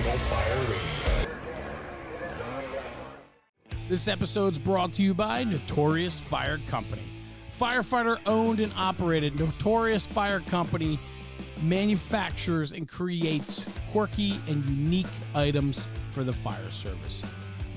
National Fire Radio. This episode's brought to you by Notorious Fire Company. Firefighter owned and operated, Notorious Fire Company manufactures and creates quirky and unique items for the fire service.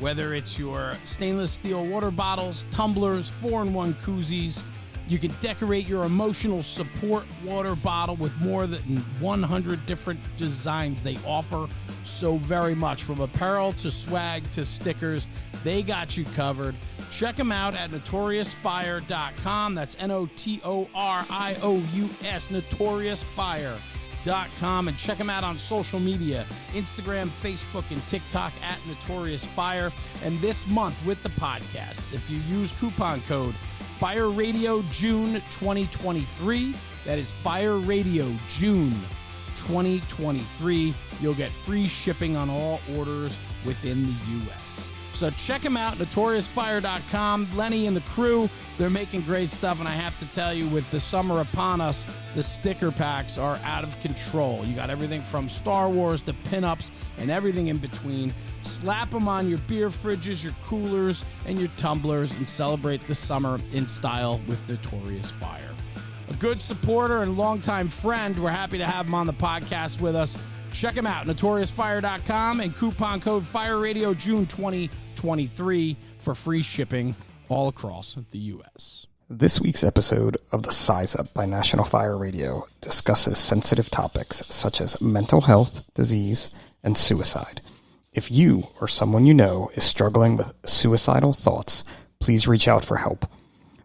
Whether it's your stainless steel water bottles, tumblers, 4-in-1 koozies, you can decorate your emotional support water bottle with more than 100 different designs they offer so very much. From apparel to swag to stickers, they got you covered. Check them out at notoriousfire.com. That's NOTORIOUS, notoriousfire.com. And check them out on social media, Instagram, Facebook, and TikTok at Notorious Fire. And this month with the podcast, if you use coupon code Fire Radio June 2023, that is Fire Radio June 2023, you'll get free shipping on all orders within the U.S. So check them out, notoriousfire.com. Lenny and the crew, they're making great stuff, and I have to tell you, with the summer upon us, the sticker packs are out of control. You got everything from Star Wars to pinups and everything in between. Slap them on your beer fridges, your coolers, and your tumblers, and celebrate the summer in style with Notorious Fire. A good supporter and longtime friend. We're happy to have him on the podcast with us. Check him out, notoriousfire.com, and coupon code FIRERADIO June 2023 for free shipping all across the U.S. This week's episode of The Size Up by National Fire Radio discusses sensitive topics such as mental health, disease, and suicide. If you or someone you know is struggling with suicidal thoughts, please reach out for help.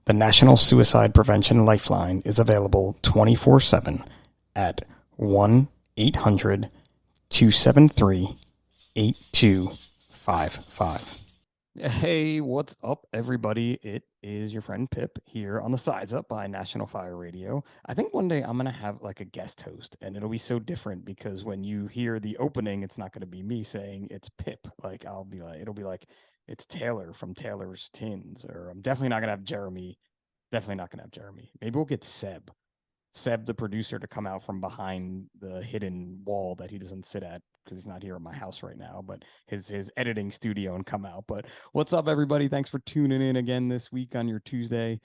The National Suicide Prevention Lifeline is available 24/7 at 1-800-273-8255. Hey, what's up, everybody? It is your friend Pip here on The Size Up by National Fire Radio. I think one day I'm going to have like a guest host, and it'll be so different because when you hear the opening, it's not going to be me saying it's Pip. Like, it'll be like, it's Taylor from Taylor's Tins, or I'm definitely not going to have Jeremy. Definitely not going to have Jeremy. Maybe we'll get Seb, the producer, to come out from behind the hidden wall that he doesn't sit at because he's not here at my house right now, but his editing studio, and come out. But what's up, everybody? Thanks for tuning in again this week on your Tuesday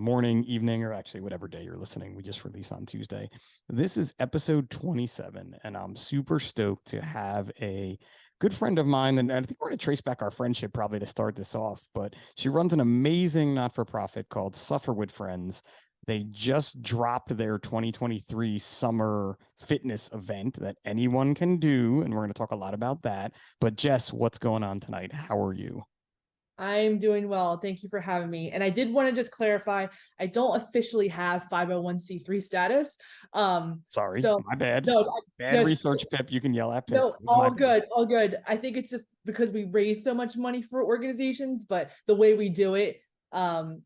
morning, evening, or actually whatever day you're listening. We just release on Tuesday. This is episode 27, and I'm super stoked to have a good friend of mine, and I think we're going to trace back our friendship probably to start this off, but she runs an amazing not-for-profit called Suffer With Friends. They just dropped their 2023 summer fitness event that anyone can do, and we're going to talk a lot about that. But Jess, what's going on tonight? How are you? I'm doing well. Thank you for having me. And I did want to just clarify, I don't officially have 501c3 status. Sorry, so my bad. No, bad research, Pip. You can yell at Pip. No, all good. I think it's just because we raise so much money for organizations, but the way we do it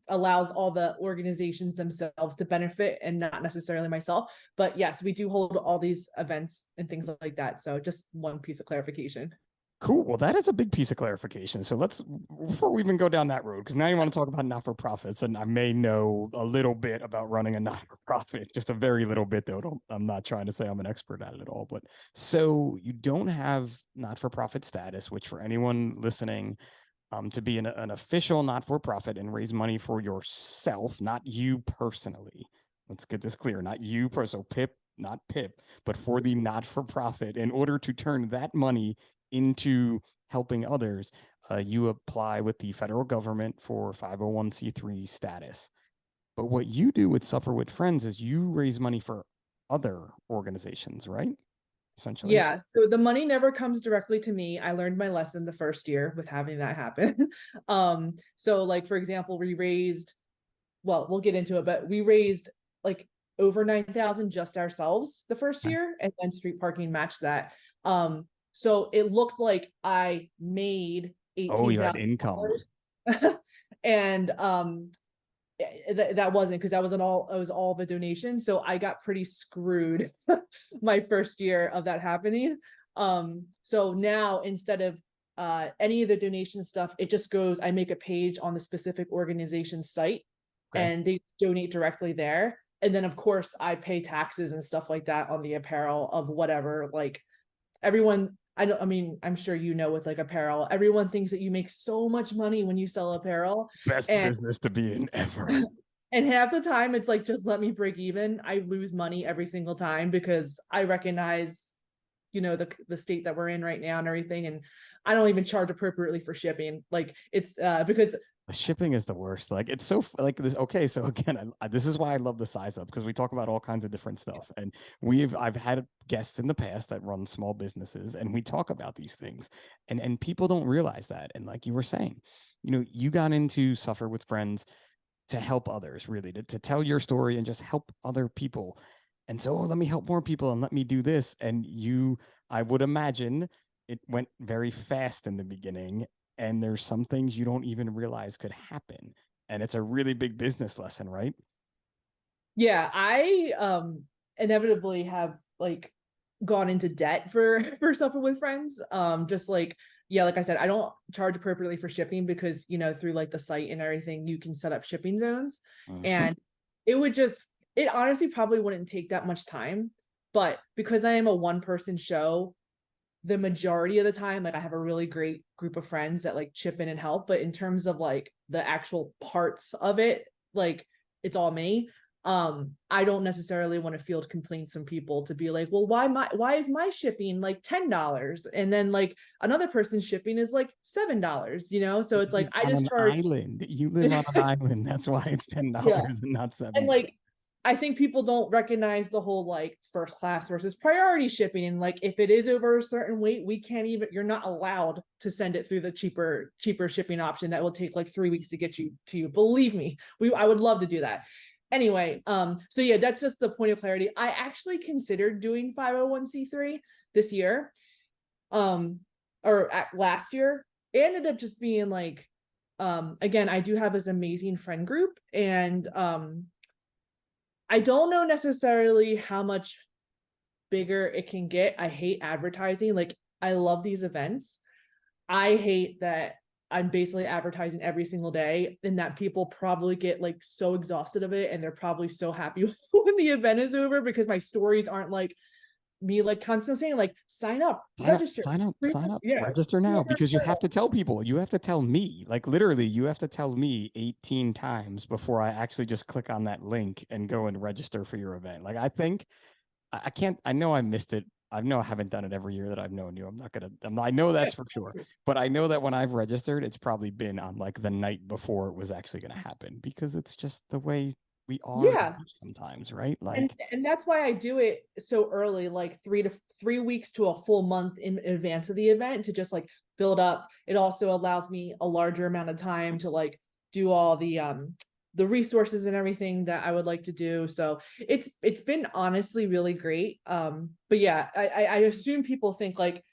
allows all the organizations themselves to benefit and not necessarily myself. But yes, we do hold all these events and things like that. So just one piece of clarification. Cool. Well, that is a big piece of clarification. So before we even go down that road, because now you want to talk about not-for-profits, and I may know a little bit about running a not-for-profit, just a very little bit, though. I'm not trying to say I'm an expert at it at all. But so you don't have not-for-profit status, which for anyone listening, to be an official not-for-profit and raise money for yourself, not you personally. Let's get this clear. Not you personally. So Pip, not Pip, but for the not-for-profit, in order to turn that money into helping others, you apply with the federal government for 501c3 status. But what you do with Suffer With Friends is you raise money for other organizations, right? Essentially. Yeah. So the money never comes directly to me. I learned my lesson the first year with having that happen. So like, for example, we'll get into it, but we raised like over 9,000 just ourselves the first year, and then street parking matched that. So it looked like I made $18,000. Oh, you had income. And that wasn't, because it was all the donation. So I got pretty screwed my first year of that happening. So now, instead of any of the donation stuff, it just goes, I make a page on the specific organization site, and they donate directly there. And then of course I pay taxes and stuff like that on the apparel of whatever, like everyone, I mean, I'm sure you know with like apparel, everyone thinks that you make so much money when you sell apparel. Best And business to be in ever. and half the time it's like, just let me break even. I lose money every single time because I recognize, the state that we're in right now and everything. And I don't even charge appropriately for shipping. Like it's because The shipping is the worst. Like it's so like this. Okay, so again, this is why I love the size up, because we talk about all kinds of different stuff, and I've had guests in the past that run small businesses, and we talk about these things, and people don't realize that. And like you were saying, you got into Suffer with Friends to help others, really, to tell your story and just help other people. And so, let me help more people and let me do this. And I would imagine it went very fast in the beginning, and there's some things you don't even realize could happen. And it's a really big business lesson, right? yeah, I inevitably have like gone into debt for Suffer with Friends. Just like, yeah, like I said, I don't charge appropriately for shipping because through like the site and everything, you can set up shipping zones. And it honestly probably wouldn't take that much time, but because I am a one person show, the majority of the time, like I have a really great group of friends that like chip in and help, but in terms of like the actual parts of it, like it's all me. I don't necessarily want to field complaints from people to be like, well, why is my shipping like $10 and then like another person's shipping is like $7, so it's like I On just an charge. island. You live on an island. That's why it's Yeah. $10 and not And $7. like I think people don't recognize the whole like first class versus priority shipping. And like if it is over a certain weight, you're not allowed to send it through the cheaper shipping option that will take like 3 weeks to get you to you. Believe me, I would love to do that. Anyway, so yeah, that's just the point of clarity. I actually considered doing 501c3 this year, or last year. It ended up just being like, again, I do have this amazing friend group, and I don't know necessarily how much bigger it can get. I hate advertising. Like, I love these events. I hate that I'm basically advertising every single day, and that people probably get like so exhausted of it, and they're probably so happy when the event is over because my stories aren't like me like constantly saying like sign up, register, sign up, yeah, register now, because you have to tell people, you have to tell me, like literally, you have to tell me 18 times before I actually just click on that link and go and register for your event. Like I think I can't, I know I missed it. I know I haven't done it every year that I've known you. I know that's for sure. But I know that when I've registered, it's probably been on like the night before it was actually going to happen, because it's just the way we are yeah. sometimes, right? And Like, that's why I do it so early, like 3 weeks to a full month in advance of the event, to just like build up. It also allows me a larger amount of time to like do all the resources and everything that I would like to do. So it's been honestly really great. But yeah, I assume people think like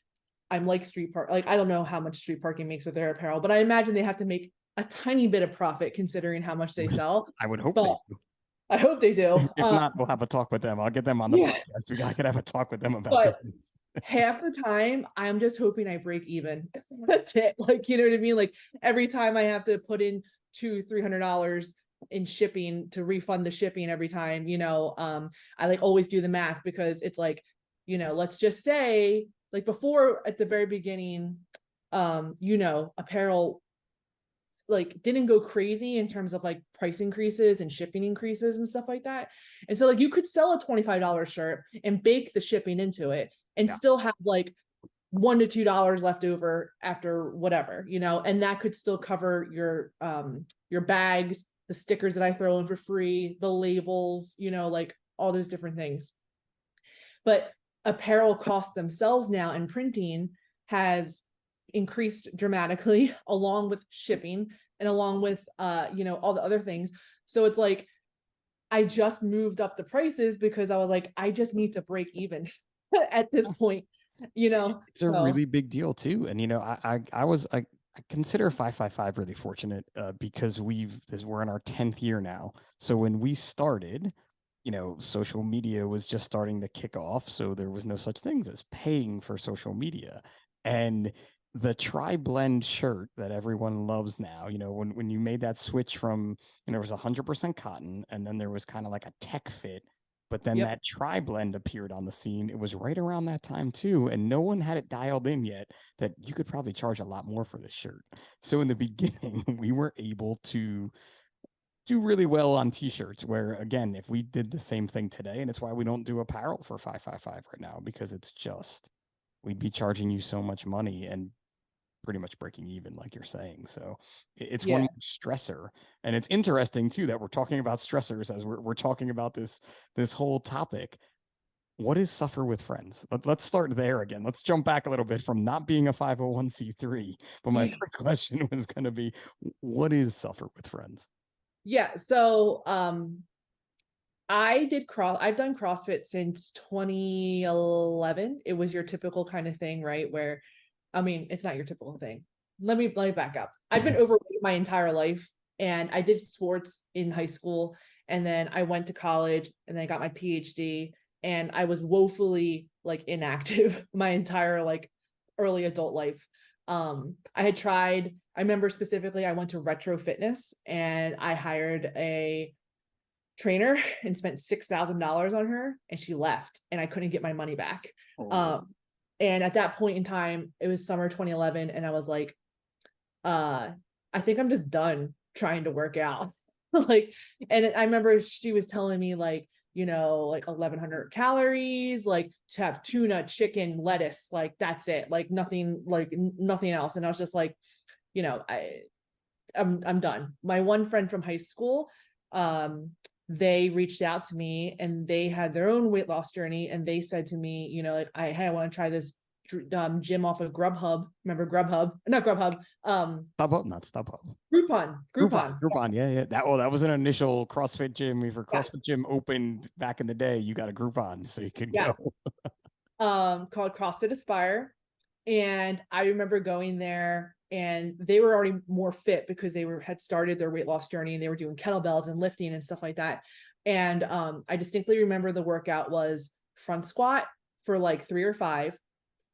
I'm like street park. Like I don't know how much street parking makes with their apparel, but I imagine they have to make a tiny bit of profit considering how much they sell. I would hope But I hope they do. if not, we'll have a talk with them. I'll get them on the Yeah. podcast. I could have a talk with them about But business. half the time I'm just hoping I break even. That's it. Like, you know what I mean? Like every time I have to put in $200-300 in shipping to refund the shipping every time, I like always do the math, because it's like, let's just say like before at the very beginning, apparel like didn't go crazy in terms of like price increases and shipping increases and stuff like that. And so like you could sell a $25 shirt and bake the shipping into it and still have like $1 to $2 left over after whatever, and that could still cover your bags, the stickers that I throw in for free, the labels, like all those different things. But apparel costs themselves now and printing has increased dramatically along with shipping and along with all the other things. So it's like I just moved up the prices because I was like, I just need to break even at this point. It's a really big deal too. And I consider 555 really fortunate, because we're in our 10th year now. So when we started, social media was just starting to kick off. So there was no such things as paying for social media. And the tri-blend shirt that everyone loves now, when you made that switch from, it was 100% cotton, and then there was kind of like a tech fit, But then that tri-blend appeared on the scene. It was right around that time too, and no one had it dialed in yet that you could probably charge a lot more for this shirt. So in the beginning, we were able to do really well on t-shirts, where again, if we did the same thing today, and it's why we don't do apparel for 555 right now, because it's just, we'd be charging you so much money and pretty much breaking even, like you're saying. So it's one more stressor. And it's interesting too that we're talking about stressors as we're talking about this whole topic. What is Suffer with Friends? Let's start there again. Let's jump back a little bit from not being a 501c3. But my first question was going to be, what is Suffer with Friends? Yeah. So I've done CrossFit since 2011. It was your typical kind of thing, right? Where, I mean, it's not your typical thing. Let me back up. I've been overweight my entire life, and I did sports in high school, and then I went to college, and then I got my PhD, and I was woefully like inactive my entire like early adult life. I remember specifically I went to Retro Fitness and I hired a trainer and spent $6,000 on her, and she left, and I couldn't get my money back. And at that point in time, it was summer 2011, and I was like, I think I'm just done trying to work out. Like, and I remember she was telling me like, you know, like 1,100 calories, like to have tuna, chicken, lettuce, like that's it, like nothing else. And I was just like, you know, I'm done. My one friend from high school, they reached out to me, and they had their own weight loss journey, and they said to me, you know, like, hey, I want to try this gym off of Grubhub. Remember Grubhub? Not Grubhub. StubHub, not StubHub. Groupon. Yeah. That was an initial CrossFit gym. CrossFit gym opened back in the day, you got a Groupon so you could go. Called CrossFit Aspire. And I remember going there, and they were already more fit because they had started their weight loss journey, and they were doing kettlebells and lifting and stuff like that. And I distinctly remember the workout was front squat for like 3 or 5.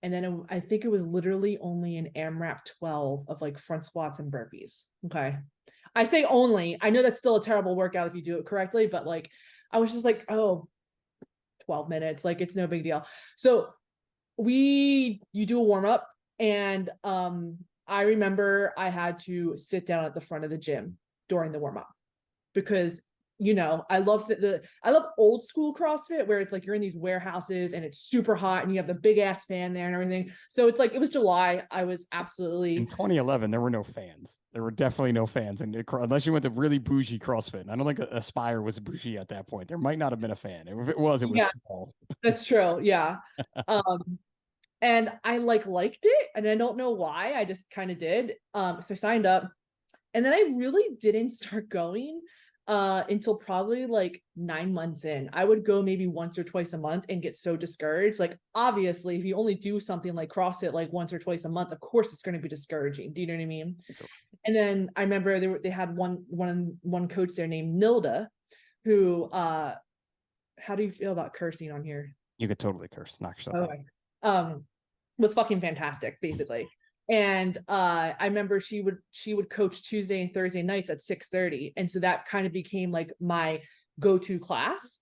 And then I think it was literally only an AMRAP 12 of like front squats and burpees. Okay. I say only, I know that's still a terrible workout if you do it correctly, but like, I was just like, oh, 12 minutes, like it's no big deal. So you do a warm up, and I remember I had to sit down at the front of the gym during the warm up, because you know, I love old school CrossFit where it's like you're in these warehouses and it's super hot and you have the big ass fan there and everything. So it's like, it was July. I was absolutely... In 2011, there were no fans. There were definitely no fans. And unless you went to really bougie CrossFit, and I don't think Aspire was bougie at that point. There might not have been a fan. If it was small. That's true. Yeah. And I liked it, and I don't know why, I just kind of did. So I signed up, and then I really didn't start going until probably like 9 months in. I would go maybe once or twice a month and get so discouraged. Like, obviously, if you only do something like CrossFit like once or twice a month, of course it's going to be discouraging. Do you know what I mean? Sure. And then I remember they had one coach there named Nilda, who how do you feel about cursing on here? You could totally curse, knock yourself out. Was fucking fantastic, basically. And I remember she would coach Tuesday and Thursday nights at 6:30. And so that kind of became like my go-to class.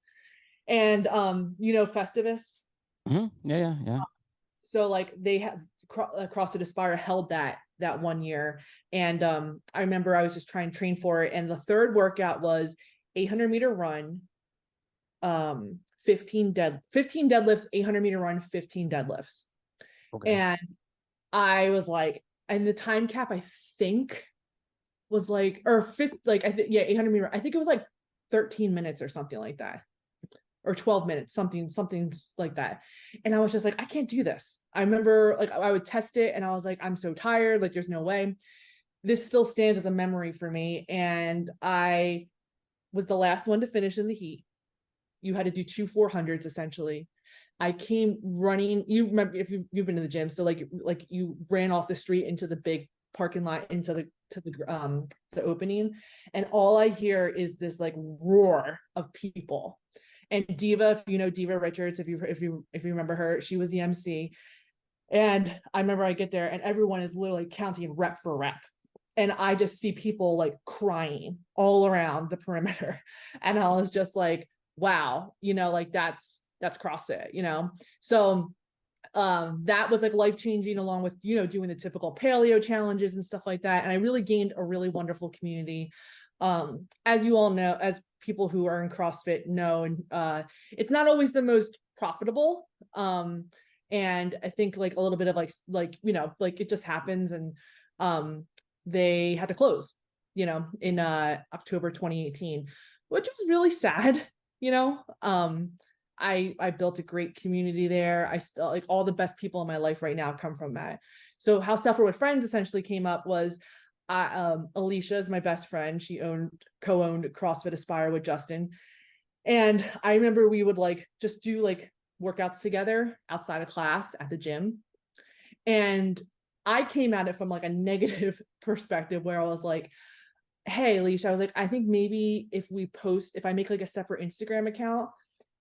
And you know, Festivus. Mm-hmm. Yeah. So like they have CrossFit Aspire held that 1 year. And I remember I was just trying to train for it. And the third workout was 800-meter run, 15 deadlifts, 800-meter run, 15 deadlifts. Okay. And I was like, and the time cap I think was like, or 800-meter. I think it was like 13 minutes or something like that, or 12 minutes, something like that. And I was just like, I can't do this. I remember like I would test it, and I was like, I'm so tired. Like, there's no way. This still stands as a memory for me. And I was the last one to finish in the heat. You had to do 2 400s essentially. I came running. You remember, if you've been to the gym, so like you ran off the street into the big parking lot, into the opening, and all I hear is this like roar of people. And Diva, if you know Diva Richards, if you remember her, she was the MC. And I remember I get there, and everyone is literally counting rep for rep. And I just see people like crying all around the perimeter. And I was just like, wow, like that's CrossFit, So that was like life-changing, along with, doing the typical paleo challenges and stuff like that. And I really gained a really wonderful community. As you all know, as people who are in CrossFit know, and it's not always the most profitable. And I think like a little bit of like, like it just happens. And they had to close, in October 2018, which was really sad, I built a great community there. I still, like, all the best people in my life right now come from that. So how Suffer with Friends essentially came up was, Alicia is my best friend. She co-owned CrossFit Aspire with Justin. And I remember we would like just do like workouts together outside of class at the gym. And I came at it from like a negative perspective, where I was like, hey, Alicia, I was like, I think maybe if I make like a separate Instagram account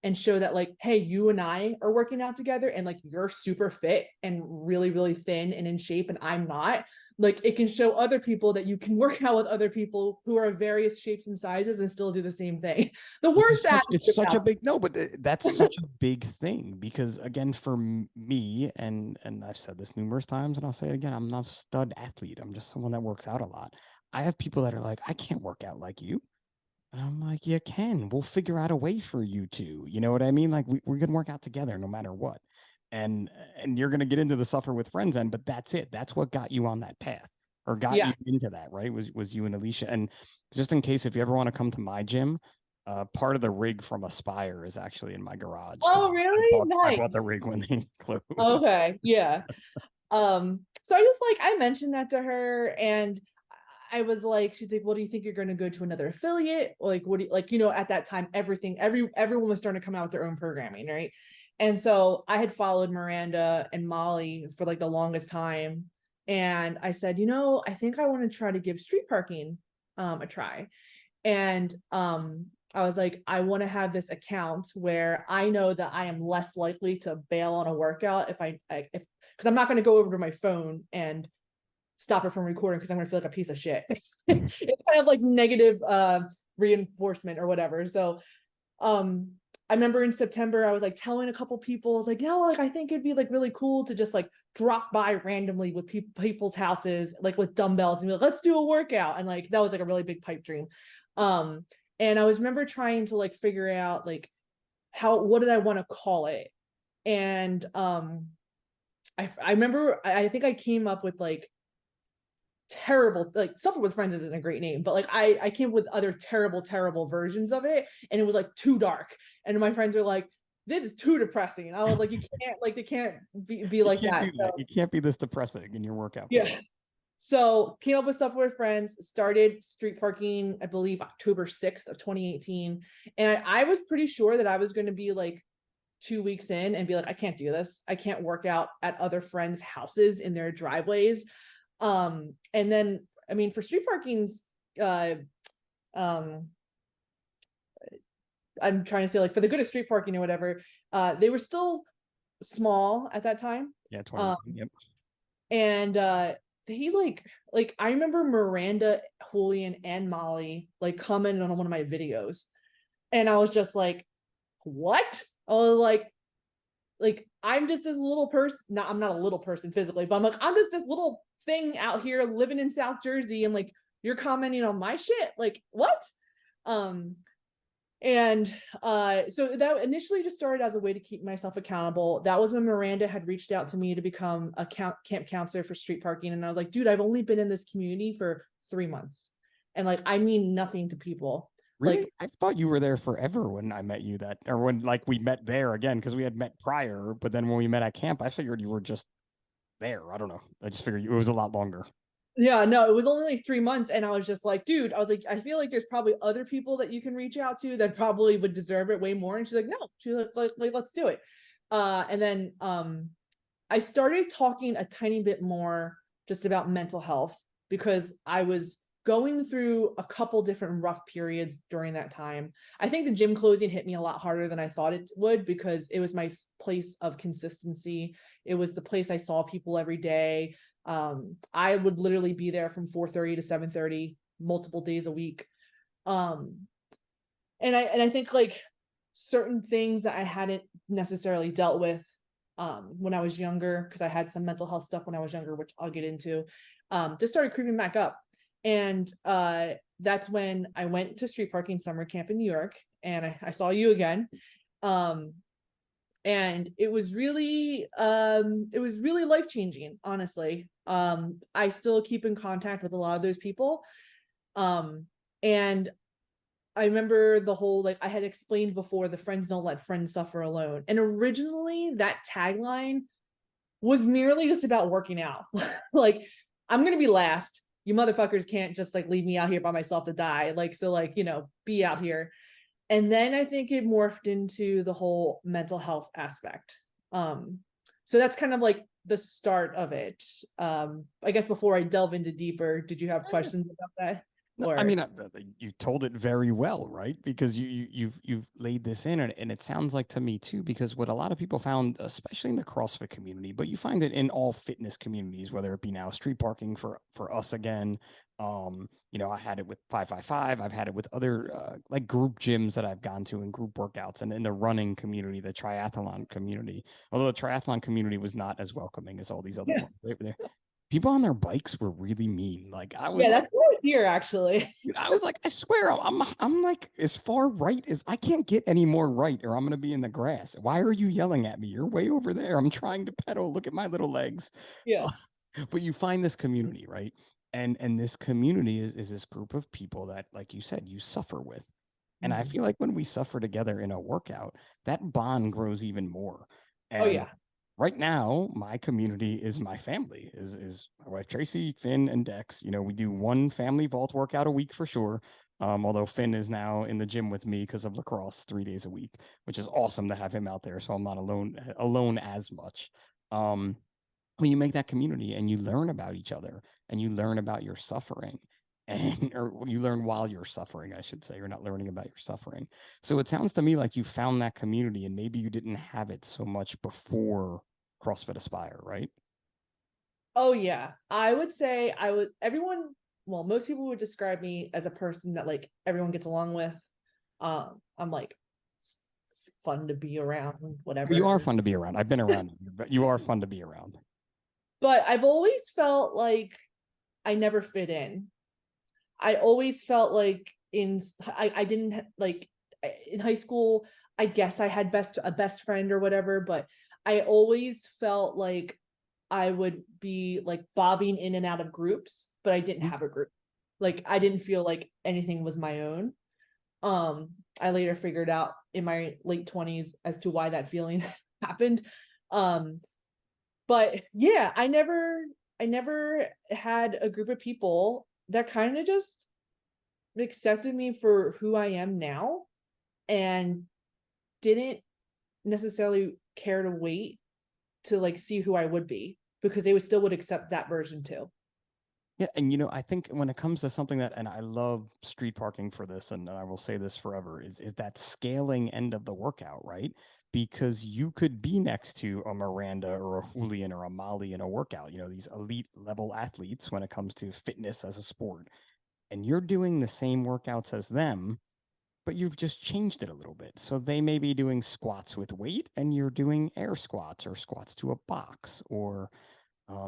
and show that like, hey, you and I are working out together, and like you're super fit and really, really thin and in shape, and I'm not, like it can show other people that you can work out with other people who are various shapes and sizes and still do the same thing. The worst that it's such a big, no, but that's such a big thing, because again, for me, and I've said this numerous times and I'll say it again, I'm not a stud athlete. I'm just someone that works out a lot. I have people that are like, I can't work out like you. And I'm like, you can. We'll figure out a way for you to. You know what I mean? Like we're gonna work out together no matter what. And you're gonna get into the Suffer with Friends end, but that's it. That's what got you on that path, or got you into that, right? Was you and Alicia. And just in case, if you ever want to come to my gym, part of the rig from Aspire is actually in my garage. Oh, really? I bought the Nice. rig when they closed. Okay, yeah. So I just like, I mentioned that to her, and I was like, she's like, well, do you think you're going to go to another affiliate? Like, what do you like, at that time, everyone was starting to come out with their own programming. Right. And so I had followed Miranda and Molly for like the longest time. And I said, I think I want to try to give street parking a try. And I was like, I want to have this account where I know that I am less likely to bail on a workout if because I'm not going to go over to my phone and stop it from recording because I'm gonna feel like a piece of shit. It's kind of like negative reinforcement or whatever. So I remember in September I was like telling a couple people, I was like, like I think it'd be like really cool to just like drop by randomly with people's houses, like with dumbbells, and be like, let's do a workout. And like that was like a really big pipe dream. And I remember trying to like figure out like what did I want to call it. And I remember I think I came up with like terrible, like Suffer with Friends isn't a great name, but like I came up with other terrible versions of it, and it was like too dark, and my friends were like, this is too depressing. And I was like, you can't, like, it can't be like that. So you can't be this depressing in your workout. yeah. So came up with Suffer with Friends, started street parking, I believe October 6th of 2018. And I was pretty sure that I was going to be like 2 weeks in and be like, I can't do this. I can't work out at other friends' houses in their driveways. And then, I mean, for street parking, I'm trying to say, like, for the good of street parking or whatever, they were still small at that time. Yeah, 20. Yep. And they like I remember Miranda, Julian, and Molly like commented on one of my videos, and I was just like, what? I was like I'm just this little person. I'm not a little person physically, but I'm like, I'm just this little thing out here living in South Jersey, and like you're commenting on my shit, like what? And so that initially just started as a way to keep myself accountable. That was when Miranda had reached out to me to become a camp counselor for street parking, and I was like, dude, I've only been in this community for 3 months, and like I mean nothing to people. Really? Like, I thought you were there forever when I met you, or when like we met there again, because we had met prior, but then when we met at camp, I figured you were just there. I don't know. I just figured it was a lot longer. Yeah, no, it was only like 3 months, and I was just like, dude, I was like, I feel like there's probably other people that you can reach out to that probably would deserve it way more. And she's like, no, she's like let's do it. And then I started talking a tiny bit more just about mental health, because I was going through a couple different rough periods during that time. I think the gym closing hit me a lot harder than I thought it would, because it was my place of consistency. It was the place I saw people every day. I would literally be there from 4:30 to 7:30 multiple days a week. And I think like certain things that I hadn't necessarily dealt with when I was younger, because I had some mental health stuff when I was younger, which I'll get into, just started creeping back up. And that's when I went to street parking summer camp in New York, and I saw you again. And it was really life-changing, honestly. I still keep in contact with a lot of those people. And I remember the whole, like I had explained before, the friends don't let friends suffer alone. And originally that tagline was merely just about working out. Like, I'm going to be last. You motherfuckers can't just like leave me out here by myself to die. Like, so like, you know, be out here. And then I think it morphed into the whole mental health aspect. So that's kind of like the start of it. I guess before I delve into deeper, did you have questions about that? No, I mean, you told it very well, right? Because you've laid this in, and it sounds like to me too. Because what a lot of people found, especially in the CrossFit community, but you find it in all fitness communities, whether it be now street parking for us again. You know, I had it with 555. I've had it with other like group gyms that I've gone to and group workouts, and in the running community, the triathlon community. Although the triathlon community was not as welcoming as all these other ones. People on their bikes were really mean. Like I was, that's right here actually. I was like, I swear, I'm like as far right as I can't get any more right, or I'm gonna be in the grass. Why are you yelling at me? You're way over there. I'm trying to pedal. Look at my little legs. Yeah. But you find this community, right? And this community is this group of people that, like you said, you suffer with. And I feel like when we suffer together in a workout, that bond grows even more. And Oh yeah. right now, my community is my family, is my wife Tracy, Finn, and Dex. You know, we do one family vault workout a week for sure. Although Finn is now in the gym with me because of lacrosse 3 days a week, which is awesome to have him out there. So I'm not alone as much. When you make that community and you learn about each other and you learn about your suffering, and or you learn while you're suffering, I should say. You're not learning about your suffering. So it sounds to me like you found that community, and maybe you didn't have it so much before CrossFit Aspire, right? Oh yeah. I would say most people would describe me as a person that like everyone gets along with. I'm like fun to be around, whatever. You are fun to be around. I've been around you, but you are fun to be around. But I've always felt like I never fit in. I always felt like I didn't like in high school, I guess I had a best friend or whatever, but I always felt like I would be like bobbing in and out of groups, but I didn't have a group. Like I didn't feel like anything was my own. I later figured out in my late 20s as to why that feeling happened. But yeah, I never had a group of people that kind of just accepted me for who I am now and didn't necessarily care to wait to like see who I would be, because they would accept that version too. Yeah, and you know, I think when it comes to something that, and I love street parking for this, and I will say this forever, is that scaling end of the workout, right? Because you could be next to a Miranda or a Julian or a Molly in a workout, you know, these elite level athletes when it comes to fitness as a sport, and you're doing the same workouts as them, but you've just changed it a little bit. So they may be doing squats with weight, and you're doing air squats or squats to a box, or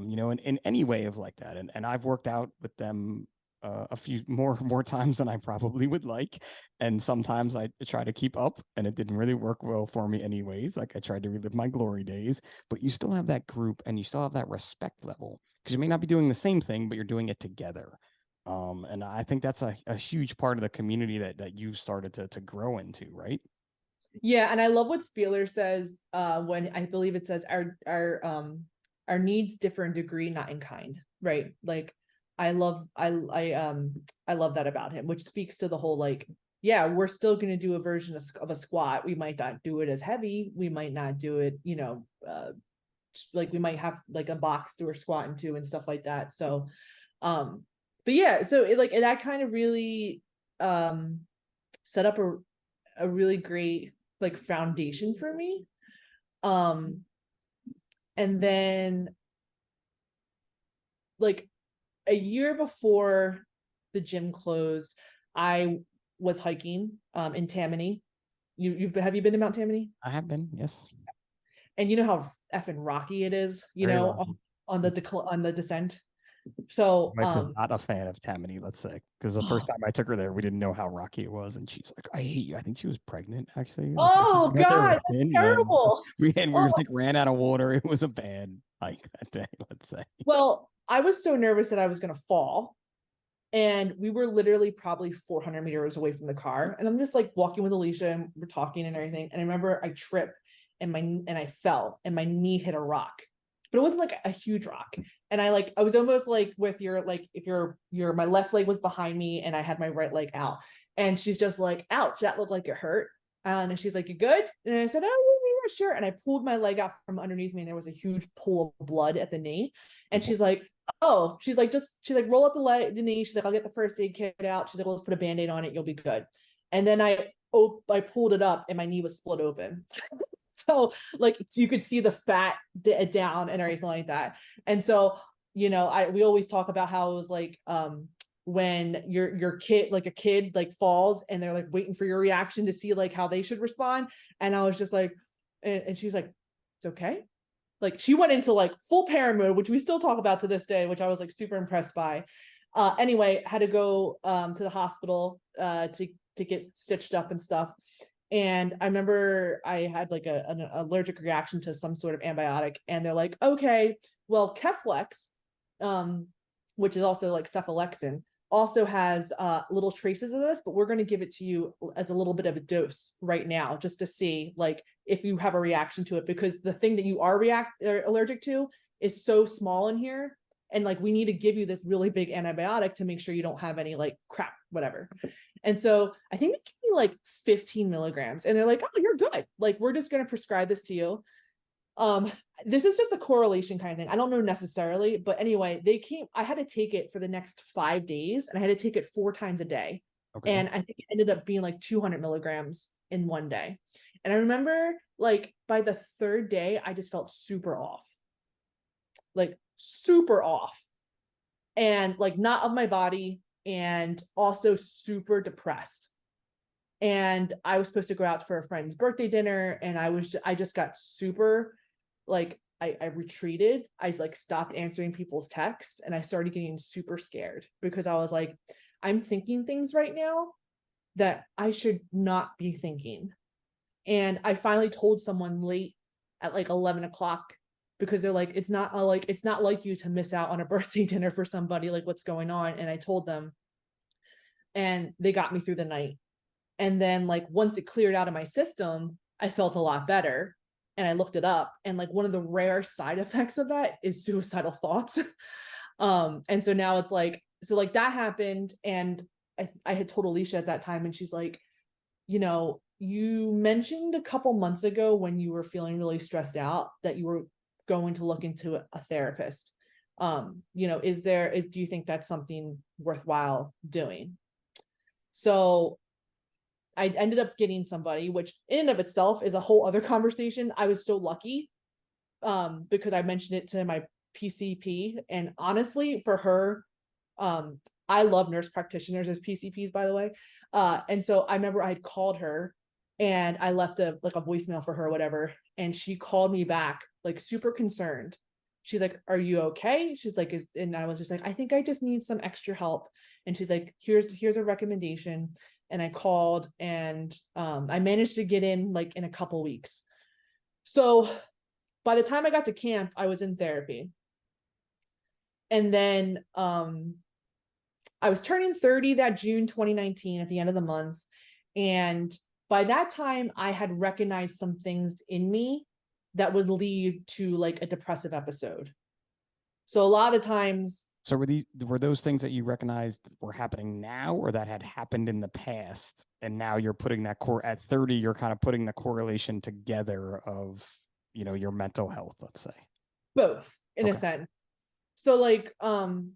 you know, in any way of like that. And I've worked out with them a few more times than I probably would like. And sometimes I try to keep up, and it didn't really work well for me anyways. Like I tried to relive my glory days, but you still have that group and you still have that respect level, because you may not be doing the same thing, but you're doing it together. And I think that's a huge part of the community that you started to grow into, right? Yeah, and I love what Spieler says when I believe it says our needs differ in degree, not in kind, right? Like I love that about him, which speaks to the whole like, yeah, we're still going to do a version of a squat. We might not do it as heavy. We might not do it, you know, like we might have like a box to or squat into and stuff like that. So, but yeah, so that kind of really set up a really great like foundation for me. And then like a year before the gym closed, I was hiking in Tammany, have you been to Mount Tammany? I have been, yes. And you know how effing rocky it is, Very rocky. on the descent. So My wife is not a fan of Tammany, let's say, because the first time I took her there, we didn't know how rocky it was, and she's like, "I hate you." I think she was pregnant, actually. Like, oh we got there God, within, terrible. we Oh, like ran out of water. It was a bad hike that day, let's say. well, I was so nervous that I was gonna fall. And we were literally probably 400 meters away from the car. And I'm just like walking with Alicia and we're talking and everything. And I remember I tripped and I fell and my knee hit a rock, but it wasn't like a huge rock. And I was almost like with your, like, if my left leg was behind me and I had my right leg out. And she's just like, ouch, that looked like it hurt. And she's like, you good? And I said, oh, yeah, sure. And I pulled my leg out from underneath me and there was a huge pool of blood at the knee. And she's like, oh, she's like, roll up the knee. She's like, I'll get the first aid kit out. She's like, well, let's put a Band-Aid on it. You'll be good. And then I pulled it up and my knee was split open. So like, you could see the fat down and everything like that. And so, we always talk about how it was like, when your kid, like a kid like falls and they're like waiting for your reaction to see like how they should respond. And I was just like, and she's like, it's okay. Like she went into like full parent mode, which we still talk about to this day, which I was like super impressed by. Anyway, had to go to the hospital to get stitched up and stuff. And I remember I had like an allergic reaction to some sort of antibiotic, and they're like, okay, well, Keflex, which is also like cephalexin, also has little traces of this, but we're going to give it to you as a little bit of a dose right now, just to see like if you have a reaction to it, because the thing that you are allergic to is so small in here. And like, we need to give you this really big antibiotic to make sure you don't have any like crap, whatever. And so I think they gave me like 15 milligrams and they're like, oh, you're good. Like, we're just going to prescribe this to you. This is just a correlation kind of thing. I don't know necessarily, but anyway, I had to take it for the next 5 days and I had to take it 4 times a day. Okay. And I think it ended up being like 200 milligrams in one day. And I remember like by the 3rd day, I just felt super off, like super off and like not of my body and also super depressed. And I was supposed to go out for a friend's birthday dinner and I just got super like, I retreated. I like stopped answering people's texts and I started getting super scared because I was like, I'm thinking things right now that I should not be thinking. And I finally told someone late at like 11 o'clock because they're like, it's not like you to miss out on a birthday dinner for somebody, like what's going on. And I told them and they got me through the night. And then like, once it cleared out of my system, I felt a lot better. And I looked it up and like one of the rare side effects of that is suicidal thoughts. And so now it's like, so like that happened. And I had told Alicia at that time and she's like, you mentioned a couple months ago when you were feeling really stressed out that you were going to look into a therapist. Do you think that's something worthwhile doing? So I ended up getting somebody, which in and of itself is a whole other conversation. I was so lucky because I mentioned it to my PCP. And honestly, for her, I love nurse practitioners as PCPs, by the way. And so I remember I had called her and I left a voicemail for her or whatever. And she called me back, like super concerned. She's like, are you okay? She's like, and I was just like, I think I just need some extra help. And she's like, here's a recommendation. And I called and I managed to get in like in a couple weeks. So by the time I got to camp, I was in therapy. And then I was turning 30 that June 2019 at the end of the month. And by that time, I had recognized some things in me that would lead to like a depressive episode. So a lot of times. So were those things that you recognized were happening now or that had happened in the past? And now you're putting that at 30, you're kind of putting the correlation together of, your mental health, let's say. Both in a sense. So like, I'm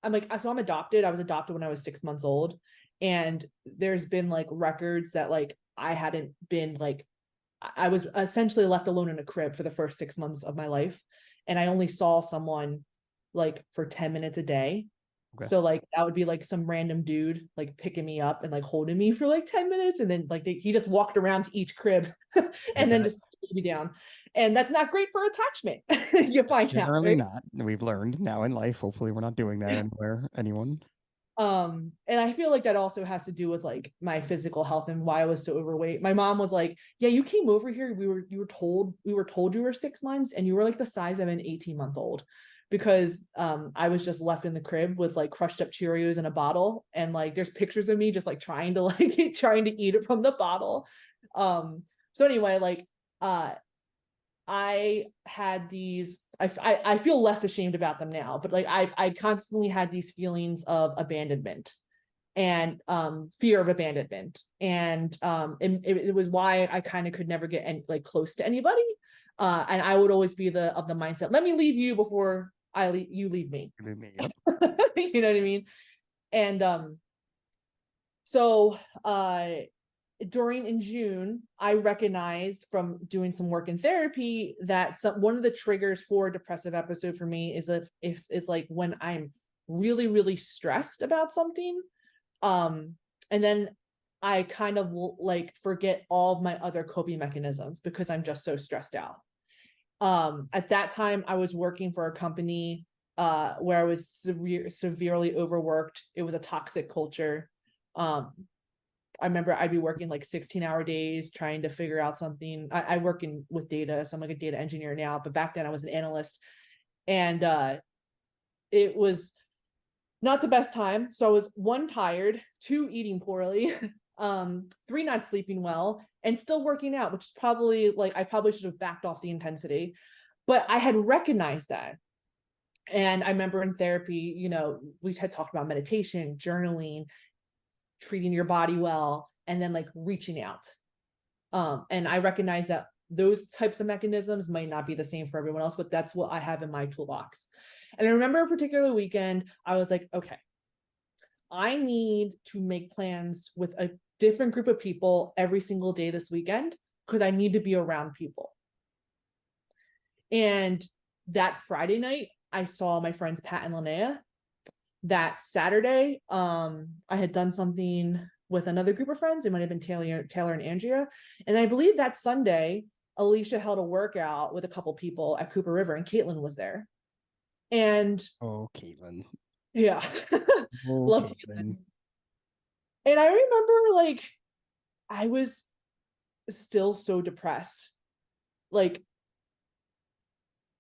adopted. I was adopted when I was 6 months old. And there's been like records that like, I hadn't been like, I was essentially left alone in a crib for the first 6 months of my life. And I only saw someone like for 10 minutes a day. And Okay. So like that would be like some random dude like picking me up and like holding me for like 10 minutes, and then like he just walked around to each crib and then just put me down. And that's not great for attachment. You find out, Generally right? not. We've learned now in life. Hopefully, we're not doing that anywhere, anyone. And I feel like that also has to do with like my physical health and why I was so overweight. My mom was like, yeah, you came over here, we were told you were 6 months and you were like the size of an 18-month-old, because I was just left in the crib with like crushed up Cheerios in a bottle, and like there's pictures of me just like trying to eat it from the bottle. So anyway, like I had these, I feel less ashamed about them now, but like I constantly had these feelings of abandonment and fear of abandonment. And it was why I kind of could never get like close to anybody. And I would always be of the mindset, let me leave you before you leave me. Yep. You know what I mean? And so in June, I recognized from doing some work in therapy that one of the triggers for a depressive episode for me is if it's like when I'm really, really stressed about something. And then I kind of like forget all of my other coping mechanisms because I'm just so stressed out. At that time, I was working for a company where I was severely overworked. It was a toxic culture. I remember I'd be working like 16-hour days trying to figure out something. I work with data, so I'm like a data engineer now, but back then I was an analyst, and it was not the best time. So I was 1, tired, 2, eating poorly, 3, not sleeping well, and still working out, which is probably like I probably should have backed off the intensity, but I had recognized that. And I remember in therapy, you know, we had talked about meditation, journaling, treating your body well, and then like reaching out. And I recognize that those types of mechanisms might not be the same for everyone else, but that's what I have in my toolbox. And I remember a particular weekend, I was like, okay, I need to make plans with a different group of people every single day this weekend because I need to be around people. And that Friday night, I saw my friends Pat and Linnea. That Saturday, I had done something with another group of friends. It might have been Taylor and Andrea. And I believe that Sunday, Alicia held a workout with a couple people at Cooper River, and Caitlin was there. And Caitlin. Yeah. Love Caitlin. Caitlin. And I remember like I was still so depressed. Like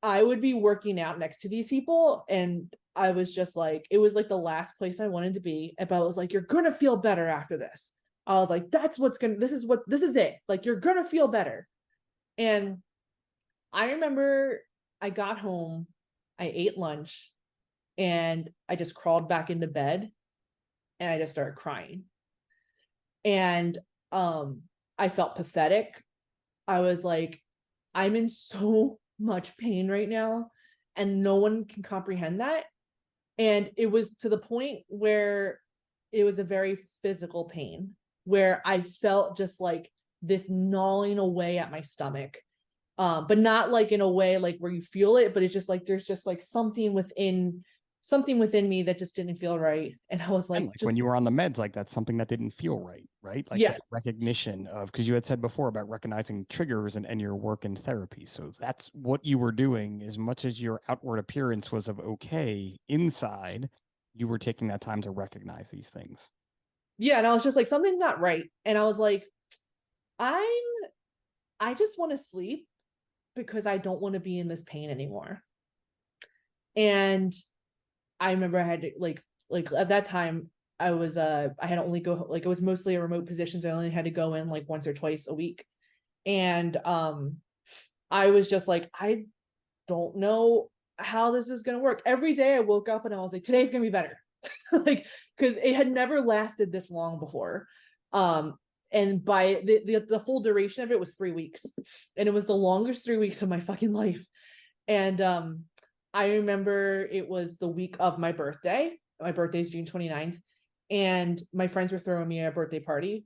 I would be working out next to these people, and I was just like, it was like the last place I wanted to be. But I was like, you're gonna feel better after this. I was like, this is it. Like, you're gonna feel better. And I remember I got home, I ate lunch, and I just crawled back into bed and I just started crying. And I felt pathetic. I was like, I'm in so much pain right now, and no one can comprehend that. And it was to the point where it was a very physical pain, where I felt just like this gnawing away at my stomach, but not like in a way like where you feel it, but it's just like there's just like something within me that just didn't feel right. And I was like, just when you were on the meds, like that's something that didn't feel right? Like yeah, that recognition of, because you had said before about recognizing triggers and your work in therapy. So that's what you were doing. As much as your outward appearance was of okay, inside, you were taking that time to recognize these things. Yeah, and I was just like, something's not right. And I was like, I just want to sleep because I don't want to be in this pain anymore. And I remember I had to like at that time I had only go, like it was mostly a remote position, so I only had to go in like once or twice a week. And I was just like, I don't know how this is going to work. Every day I woke up and I was like, today's going to be better. Like, because it had never lasted this long before. And by the full duration of it was 3 weeks, and it was the longest 3 weeks of my fucking life. And I remember it was the week of my birthday. My birthday is June 29th, and my friends were throwing me a birthday party,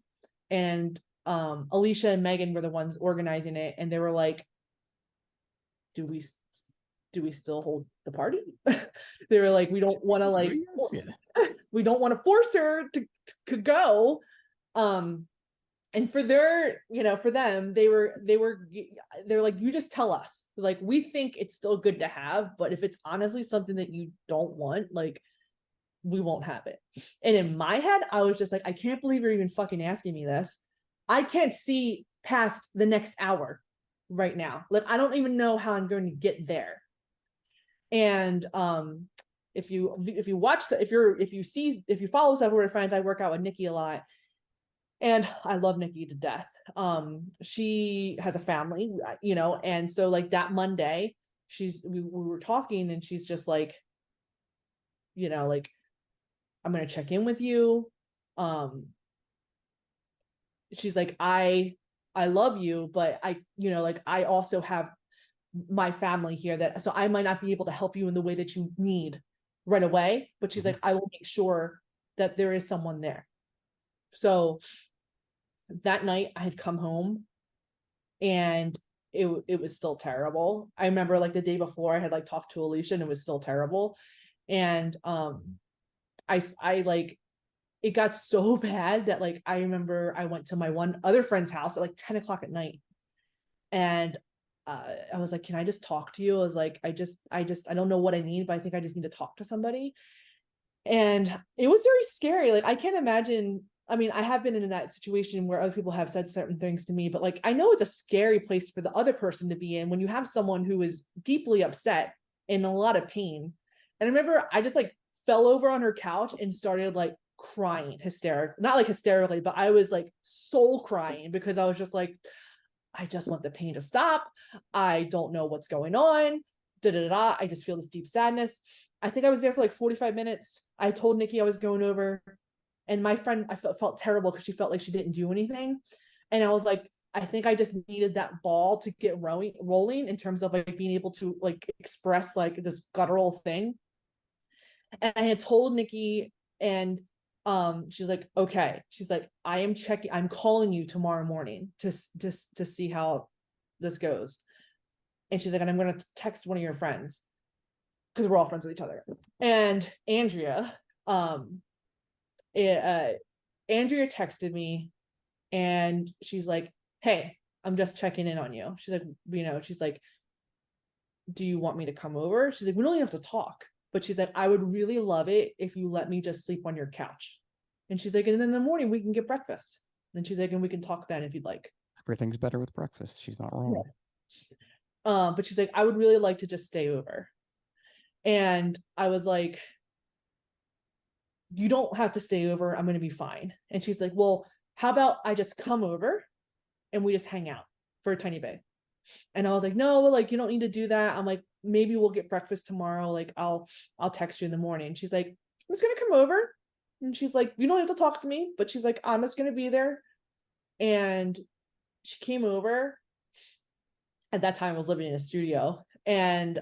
and Alicia and Megan were the ones organizing it, and they were like, do do we still hold the party? They were like, we don't want to like, we don't want to force her to go. And for their, for them, they were like, you just tell us, like, we think it's still good to have, but if it's honestly something that you don't want, like, we won't have it. And in my head, I was just like, I can't believe you're even fucking asking me this. I can't see past the next hour right now. Like, I don't even know how I'm going to get there. And if you follow Self-Aware Friends, I work out with Nikki a lot. And I love Nikki to death. She has a family, and so like that Monday, we were talking and she's just like, like, I'm going to check in with you. She's like, I love you, but I also have my family here so I might not be able to help you in the way that you need right away. But she's like, I will make sure that there is someone there. So that night I had come home and it was still terrible. I remember like the day before I had like talked to Alicia and it was still terrible. And I like, it got so bad that like, I remember I went to my one other friend's house at like 10 o'clock at night. And I was like, can I just talk to you? I was like, I don't know what I need, but I think I just need to talk to somebody. And it was very scary. Like, I can't imagine. I mean, I have been in that situation where other people have said certain things to me, but like, I know it's a scary place for the other person to be in when you have someone who is deeply upset and in a lot of pain. And I remember I just like fell over on her couch and started like crying not like hysterically, but I was like soul crying because I was just like, I just want the pain to stop. I don't know what's going on. I just feel this deep sadness. I think I was there for like 45 minutes. I told Nikki I was going over, and my friend, I felt terrible because she felt like she didn't do anything. And I was like, I think I just needed that ball to get rolling in terms of like being able to like express like this guttural thing. And I had told Nikki, and she's like, okay. She's like, I'm calling you tomorrow morning to see how this goes. And she's like, and I'm going to text one of your friends because we're all friends with each other. And Andrea texted me and she's like, hey, I'm just checking in on you. She's like, she's like, do you want me to come over? She's like, we don't even have to talk. But she's like, I would really love it if you let me just sleep on your couch. And she's like, and then in the morning we can get breakfast. And she's like, and we can talk then if you'd like. Everything's better with breakfast. She's not wrong. Yeah. But she's like, I would really like to just stay over. And I was like, you don't have to stay over. I'm going to be fine. And she's like, well, how about I just come over and we just hang out for a tiny bit? And I was like, no, like, you don't need to do that. I'm like, maybe we'll get breakfast tomorrow. Like, I'll text you in the morning. She's like, I'm just going to come over. And she's like, you don't have to talk to me, but she's like, I'm just going to be there. And she came over. At that time I was living in a studio, and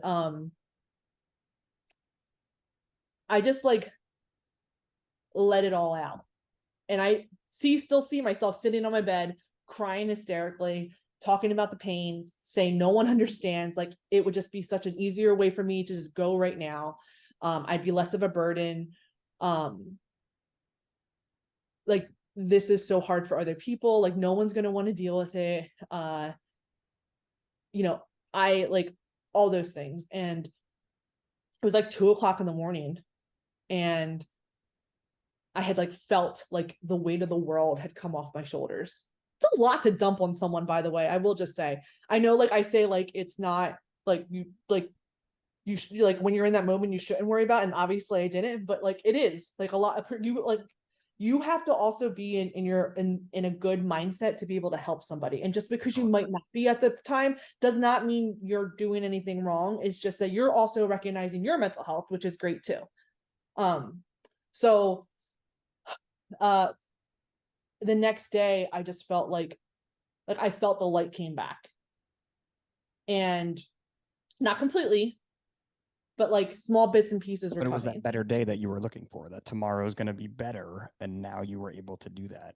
I just like let it all out. And I still see myself sitting on my bed, crying hysterically, talking about the pain, saying no one understands. Like, it would just be such an easier way for me to just go right now. I'd be less of a burden. Like, this is so hard for other people. Like, no one's going to want to deal with it. I like all those things. And it was like 2:00 in the morning. And I had like felt like the weight of the world had come off my shoulders. It's a lot to dump on someone, by the way. I will just say, I know, like I say, like, it's not like you like when you're in that moment, you shouldn't worry about it. And obviously I didn't, but like, it is like a lot of you have to also be in a good mindset to be able to help somebody. And just because you might not be at the time does not mean you're doing anything wrong. It's just that you're also recognizing your mental health, which is great too. So the next day I just felt like I felt the light came back, and not completely, but like small bits and pieces were But it coming. was that better day that you were looking for, that tomorrow is going to be better. And now you were able to do that.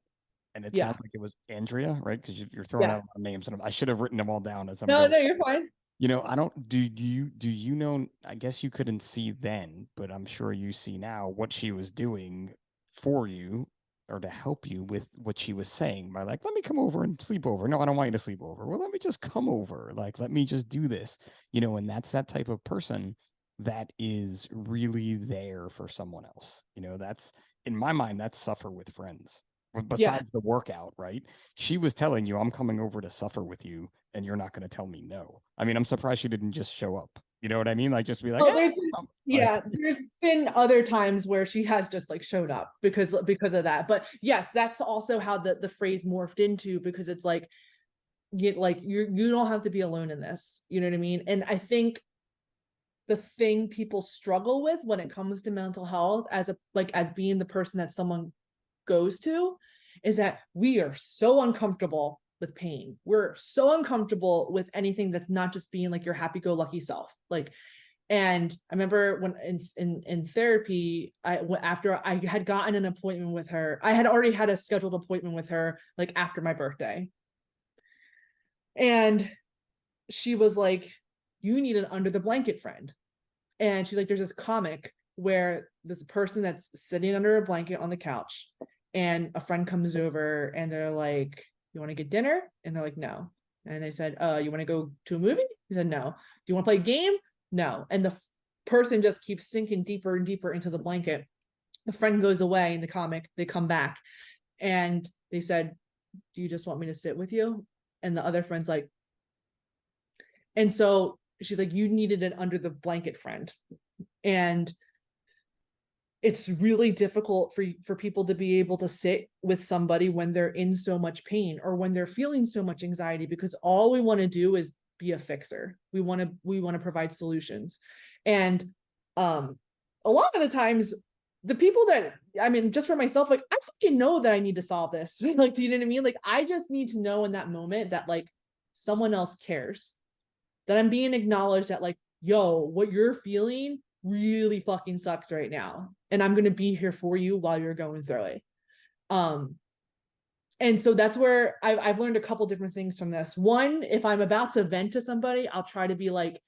And it sounds like it was Andrea, right? Because you're throwing out a lot of names, and I should have written them all down as I'm No, going. no, you're fine. You know, I don't do you know, I guess you couldn't see then, but I'm sure you see now what she was doing for you or to help you with what she was saying by like, let me come over and sleep over. No, I don't want you to sleep over. Well, let me just come over. Like, let me just do this. You know, and that's that type of person that is really there for someone else. You know, that's in my mind, that's suffer with friends. Yeah. Besides the workout, right? She was telling you, I'm coming over to suffer with you and you're not going to tell me no. I mean, I'm surprised she didn't just show up. You know what I mean? Like, just be like, Oh, yeah, like, there's been other times where she has just like showed up because of that. But yes, that's also how the phrase morphed into, because it's like you don't have to be alone in this. You know what I mean? And I think the thing people struggle with when it comes to mental health as being the person that someone goes to is that we are so uncomfortable with pain. We're so uncomfortable with anything that's not just being like your happy-go-lucky self. Like, and I remember when in therapy, after I had gotten an appointment with her, I had already had a scheduled appointment with her like after my birthday. And she was like, you need an under the blanket friend. And she's like, there's this comic where this person that's sitting under a blanket on the couch and a friend comes over and they're like, you want to get dinner? And they're like, no. And they said, you want to go to a movie? He said, no. Do you want to play a game? No. And the person just keeps sinking deeper and deeper into the blanket. The friend goes away in the comic. They come back and they said, do you just want me to sit with you? And the other friend's like, and so she's like, you needed an under the blanket friend. And it's really difficult for people to be able to sit with somebody when they're in so much pain or when they're feeling so much anxiety, because all we want to do is be a fixer. We want to provide solutions. And a lot of the times the people that, I mean, just for myself, like, I fucking know that I need to solve this. Like, do you know what I mean? Like, I just need to know in that moment that like someone else cares, that I'm being acknowledged, that like, yo, what you're feeling really fucking sucks right now. And I'm going to be here for you while you're going through it. And so that's where I've learned a couple different things from this. One, if I'm about to vent to somebody, I'll try to be like,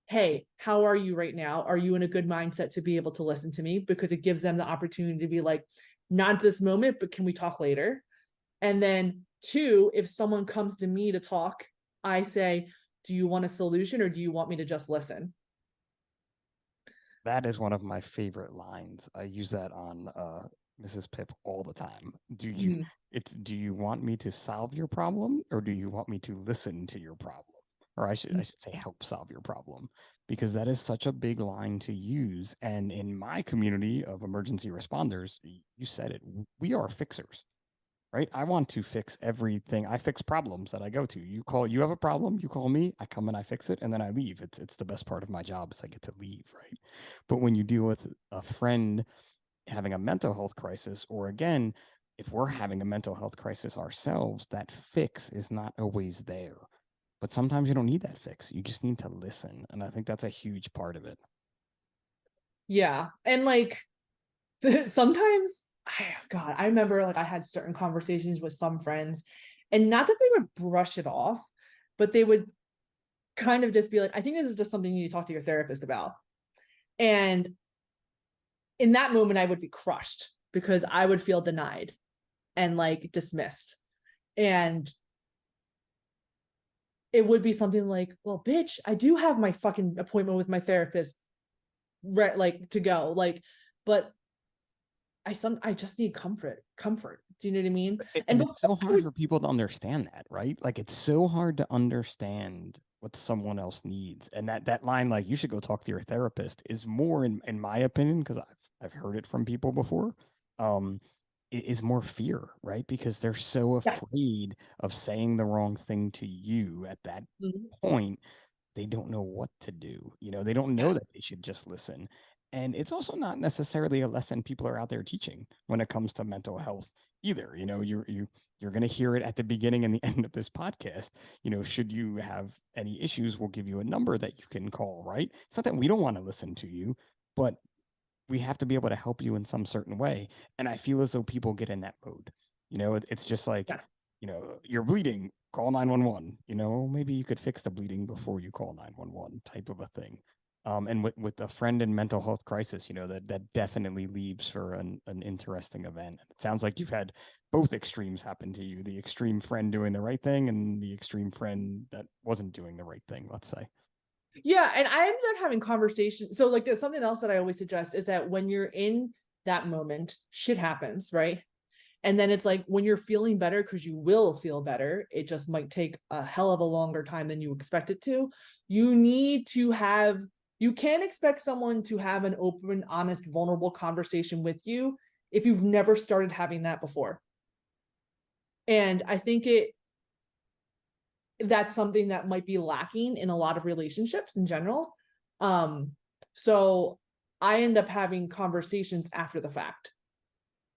hey, how are you right now? Are you in a good mindset to be able to listen to me? Because it gives them the opportunity to be like, not at this moment, but can we talk later? And then two, if someone comes to me to talk, I say, do you want a solution or do you want me to just listen? that is one of my favorite lines. I use that on Mrs. Pip all the time. Mhm. Do you want me to solve your problem or do you want me to listen to your problem? Or I should say help solve your problem, because that is such a big line to use. And in my community of emergency responders, you said it, we are fixers. Right? I want to fix everything. I fix problems that I go to. You have a problem, you call me, I come and I fix it, and then I leave. It's the best part of my job is I get to leave, right? But when you deal with a friend having a mental health crisis, or again, if we're having a mental health crisis ourselves, that fix is not always there. But sometimes you don't need that fix. You just need to listen. And I think that's a huge part of it. Yeah. And like sometimes God, I remember like I had certain conversations with some friends, and not that they would brush it off, but they would kind of just be like, I think this is just something you need to talk to your therapist about. And in that moment, I would be crushed because I would feel denied and like dismissed. And it would be something like, well, bitch, I do have my fucking appointment with my therapist, right? Like to go, like, but I just need comfort. Do you know what I mean? And it's so hard for people to understand that, right? Like it's so hard to understand what someone else needs. And that line, like you should go talk to your therapist, is more in my opinion, because I've heard it from people before, is more fear, right? Because they're so Yes. afraid of saying the wrong thing to you at that point. They don't know what to do. You know, they don't know Yes. that they should just listen. And it's also not necessarily a lesson people are out there teaching when it comes to mental health either. You know, you're going to hear it at the beginning and the end of this podcast. You know, should you have any issues, we'll give you a number that you can call, right? It's not that we don't want to listen to you, but we have to be able to help you in some certain way. And I feel as though people get in that mode. You know, it's just like, Yeah. you're bleeding, call 911. Maybe you could fix the bleeding before you call 911 type of a thing. And with a friend in mental health crisis, that definitely leaves for an interesting event. It sounds like you've had both extremes happen to you, the extreme friend doing the right thing and the extreme friend that wasn't doing the right thing, let's say. Yeah, and I ended up having conversations. So like there's something else that I always suggest is that when you're in that moment, shit happens, right? And then it's like when you're feeling better, because you will feel better, it just might take a hell of a longer time than you expect it to. You can't expect someone to have an open, honest, vulnerable conversation with you if you've never started having that before. And I think that's something that might be lacking in a lot of relationships in general. So I end up having conversations after the fact,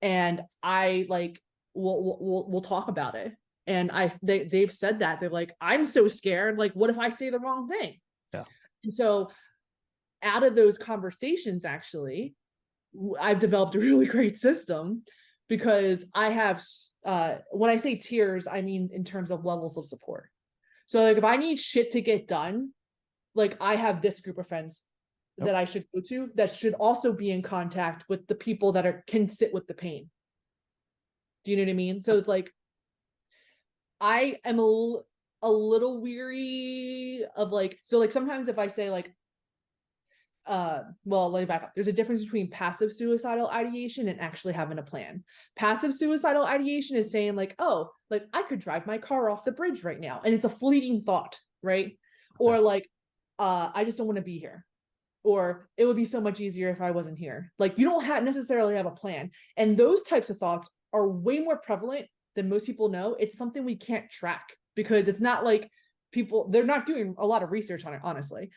and I like we'll talk about it. And they've said that they're like, I'm so scared. Like, what if I say the wrong thing? Yeah. And so out of those conversations, actually, I've developed a really great system, because I have when I say tiers, I mean in terms of levels of support. So like if I need shit to get done, like I have this group of friends that I should go to that should also be in contact with the people that can sit with the pain. Do you know what I mean? So it's like I am a little weary of like, so like sometimes if I say like, well, let me back up. There's a difference between passive suicidal ideation and actually having a plan. Passive suicidal ideation is saying like, oh, like I could drive my car off the bridge right now. And it's a fleeting thought, right? Or like, I just don't want to be here. Or it would be so much easier if I wasn't here. Like you don't necessarily have a plan. And those types of thoughts are way more prevalent than most people know. It's something we can't track because it's not like they're not doing a lot of research on it, honestly.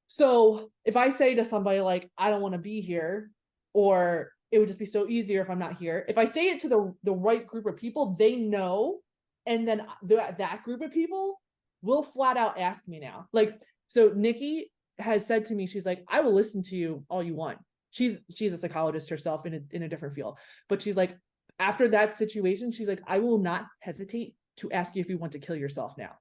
So if I say to somebody like, I don't want to be here, or it would just be so easier if I'm not here. If I say it to the right group of people, they know. And then that group of people will flat out ask me now. Like, so Nikki has said to me, she's like, I will listen to you all you want. She's a psychologist herself in a different field. But she's like, after that situation, she's like, I will not hesitate to ask you if you want to kill yourself now.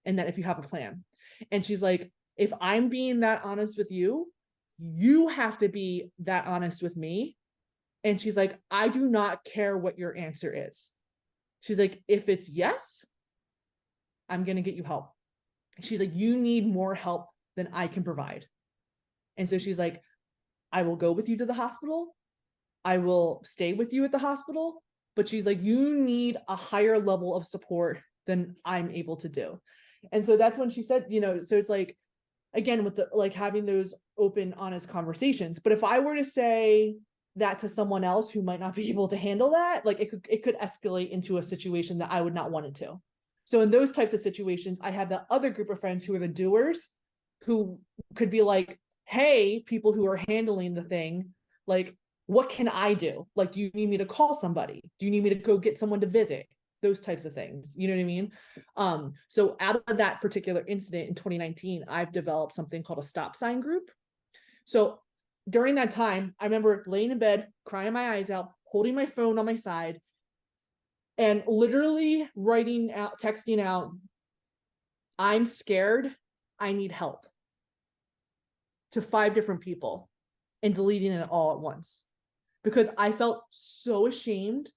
And that if you have a plan. And she's like, if I'm being that honest with you, you have to be that honest with me. And she's like, I do not care what your answer is. She's like, if it's yes, I'm going to get you help. She's like, you need more help than I can provide. And so she's like, I will go with you to the hospital. I will stay with you at the hospital. But she's like, you need a higher level of support than I'm able to do. And so that's when she said, so it's like, again, with the like having those open, honest conversations. But if I were to say that to someone else who might not be able to handle that, like it could escalate into a situation that I would not want it to. So in those types of situations, I have the other group of friends who are the doers, who could be like, hey, people who are handling the thing, like, what can I do? Like, do you need me to call somebody? Do you need me to go get someone to visit? Those types of things, you know what I mean? So out of that particular incident in 2019, I've developed something called a stop sign group. So during that time, I remember laying in bed, crying my eyes out, holding my phone on my side, and literally texting out, I'm scared, I need help, to 5 different people, and deleting it all at once. Because I felt so ashamed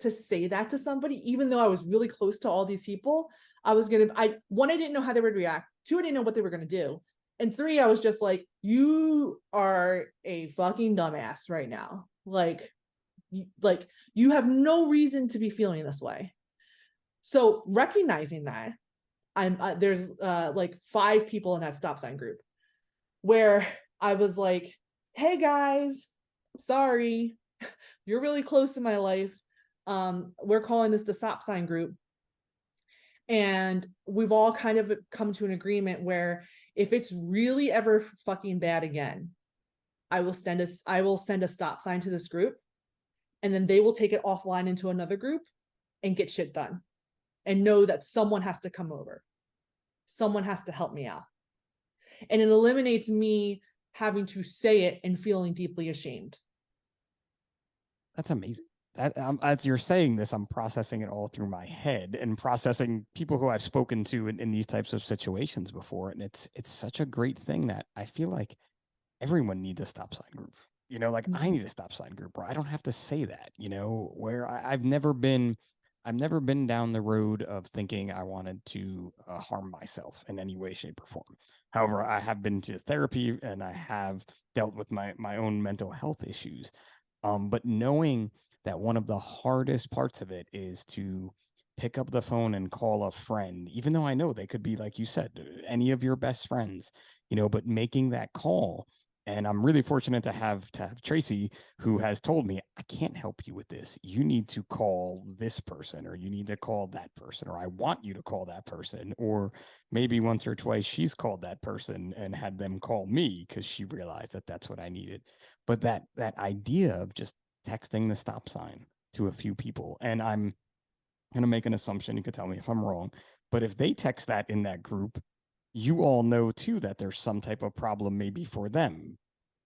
to say that to somebody, even though I was really close to all these people. I didn't know how they would react. 2, I didn't know what they were going to do. And 3, I was just like, you are a fucking dumbass right now. Like you have no reason to be feeling this way. So recognizing that, there's like 5 people in that stop sign group where I was like, hey guys, sorry, you're really close in my life. We're calling this the stop sign group. And we've all kind of come to an agreement where if it's really ever fucking bad again, I will send a stop sign to this group, and then they will take it offline into another group and get shit done, and know that someone has to come over. Someone has to help me out. And it eliminates me having to say it and feeling deeply ashamed. That's amazing. as you're saying this, I'm processing it all through my head and processing people who I've spoken to in these types of situations before. And it's such a great thing that I feel like everyone needs a stop sign group. Like I need a stop sign group where I don't have to say that, where I've never been down the road of thinking I wanted to harm myself in any way, shape, or form. However, I have been to therapy and I have dealt with my own mental health issues. But knowing that one of the hardest parts of it is to pick up the phone and call a friend, even though I know they could be, like you said, any of your best friends, but making that call. And I'm really fortunate to have Tracy, who has told me, I can't help you with this. You need to call this person, or you need to call that person, or I want you to call that person. Or maybe once or twice she's called that person and had them call me because she realized that that's what I needed. But that idea of just texting the stop sign to a few people, and I'm going to make an assumption, you could tell me if I'm wrong, but if they text that in that group, you all know too that there's some type of problem maybe for them.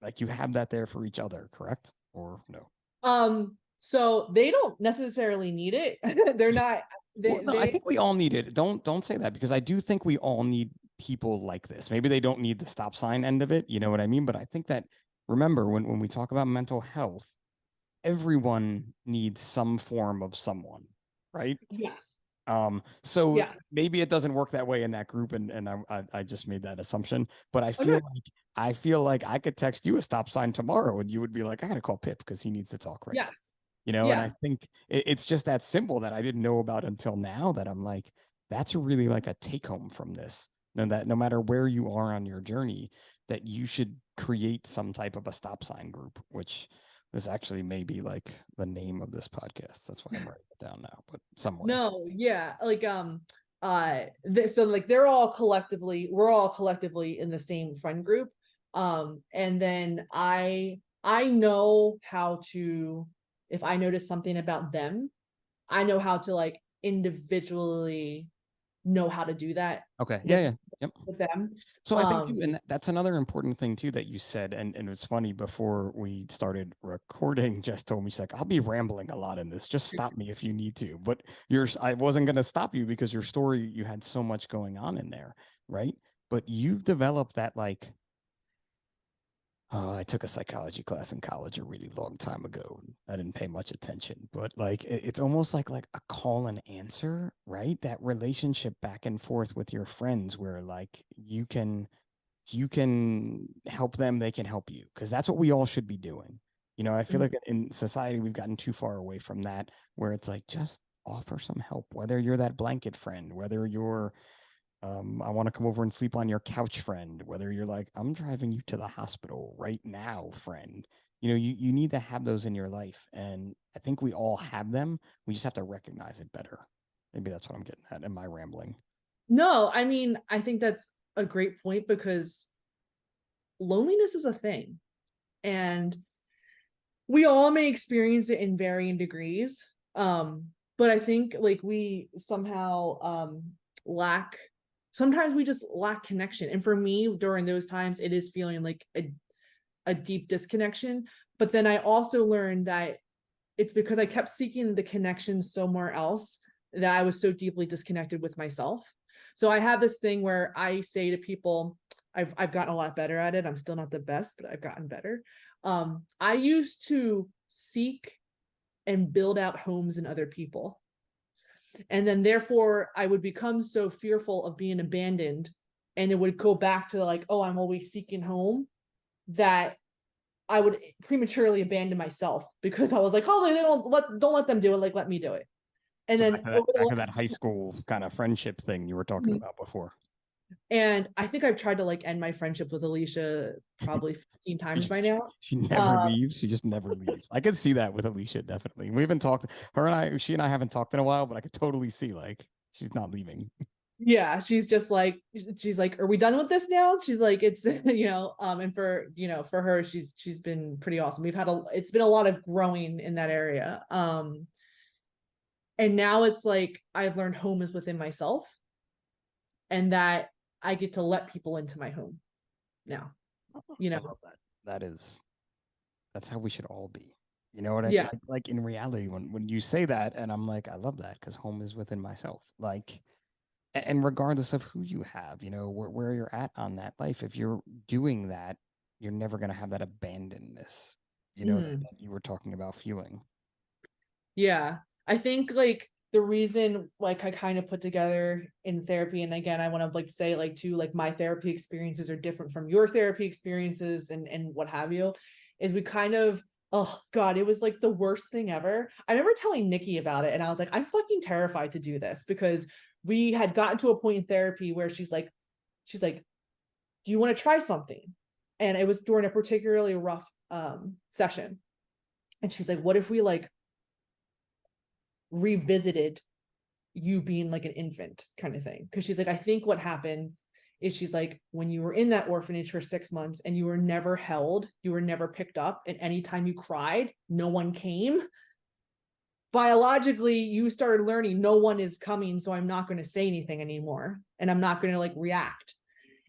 Like you have that there for each other, correct? Or no? So they don't necessarily need it. They're not No, I think we all need it. Don't say that, because I do think we all need people like this. Maybe they don't need the stop sign end of it, you know what I mean? But I think that, remember, when we talk about mental health, everyone needs some form of someone, right? Yes. So Yeah. maybe it doesn't work that way in that group, and I just made that assumption. But I Okay. feel like I could text you a stop sign tomorrow, and you would be like, I gotta call Pip because he needs to talk right now. Yes. And Yeah. I think it's just that simple that I didn't know about until now, that I'm like, that's really like a take home from this. And that no matter where you are on your journey, that you should create some type of a stop sign group, which this actually may be like the name of this podcast. That's why I'm writing it down now, but somewhere. No, yeah. So like we're all collectively in the same friend group. And then I know how to, if I notice something about them, I know how to like individually know how to do that. Okay. Yeah. Yep. With them. So I think too, and that's another important thing too that you said, and it's funny, before we started recording, Jess told me, she's like, I'll be rambling a lot in this. Just stop me if you need to. But I wasn't gonna stop you because your story, you had so much going on in there, right? But you've developed that like, I took a psychology class in college a really long time ago. I didn't pay much attention, but like it's almost like a call and answer, right? That relationship back and forth with your friends, where like you can help them, they can help you, because that's what we all should be doing. I feel like in society we've gotten too far away from that, where it's like, just offer some help, whether you're that blanket friend, whether you're I want to come over and sleep on your couch friend, whether you're like, I'm driving you to the hospital right now, friend. You need to have those in your life. And I think we all have them. We just have to recognize it better. Maybe that's what I'm getting at. Am I rambling? No, I mean, I think that's a great point, because loneliness is a thing. And we all may experience it in varying degrees. But I think like we somehow sometimes we just lack connection. And for me, during those times, it is feeling like a deep disconnection. But then I also learned that it's because I kept seeking the connection somewhere else that I was so deeply disconnected with myself. So I have this thing where I say to people, I've gotten a lot better at it. I'm still not the best, but I've gotten better. I used to seek and build out homes in other people. And then therefore I would become so fearful of being abandoned, and it would go back to like, oh, I'm always seeking home, that I would prematurely abandon myself, because I was like, oh, they don't let them do it, like let me do it. And So then back to that high school kind of friendship thing you were talking about before. And I think I've tried to like end my friendship with Alicia probably 15 times by now. She never leaves. She just never leaves. I could see that with Alicia, definitely. We haven't talked, she and I haven't talked in a while, but I could totally see like she's not leaving. Yeah, she's like, are we done with this now? She's like, it's and for her, she's been pretty awesome. It's been a lot of growing in that area. And now it's like I've learned home is within myself, and that I get to let people into my home now. I love that. That's how we should all be. You know what Yeah. like in reality, when you say that, and I'm like, I love that because home is within myself. Like, and regardless of who you have, you know, where you're at on that life, if you're doing that, you're never gonna have that abandonness, you know, Mhm. that you were talking about feeling. Yeah. I think like the reason like I kind of put together in therapy, and again, I want to like say like too, like my therapy experiences are different from your therapy experiences and what have you, is we kind of, oh God, it was like the worst thing ever. I remember telling Nikki about it and I was like, I'm fucking terrified to do this because we had gotten to a point in therapy where she's like, do you want to try something? And it was during a particularly rough session. And she's like, what if we like revisited you being like an infant kind of thing? Because she's like, I think what happens is, she's like, when you were in that orphanage for 6 months and you were never held, you were never picked up, and anytime you cried, no one came. Biologically, you started learning no one is coming, so I'm not going to say anything anymore, and I'm not going to like react.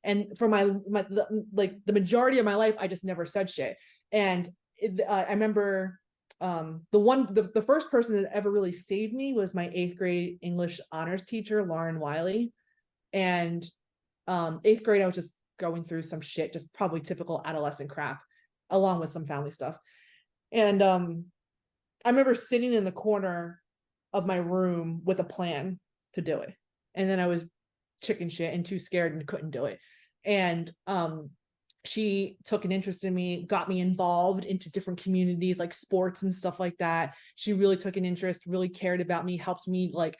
And for like the majority of my life, I just never said shit. And I remember the first person that ever really saved me was my 8th grade English honors teacher, Lauren Wiley. And 8th grade, I was just going through some shit, just probably typical adolescent crap, along with some family stuff. And I remember sitting in the corner of my room with a plan to do it. And then I was chicken shit and too scared and couldn't do it. And she took an interest in me, got me involved into different communities like sports and stuff like that. She really took an interest, really cared about me, helped me like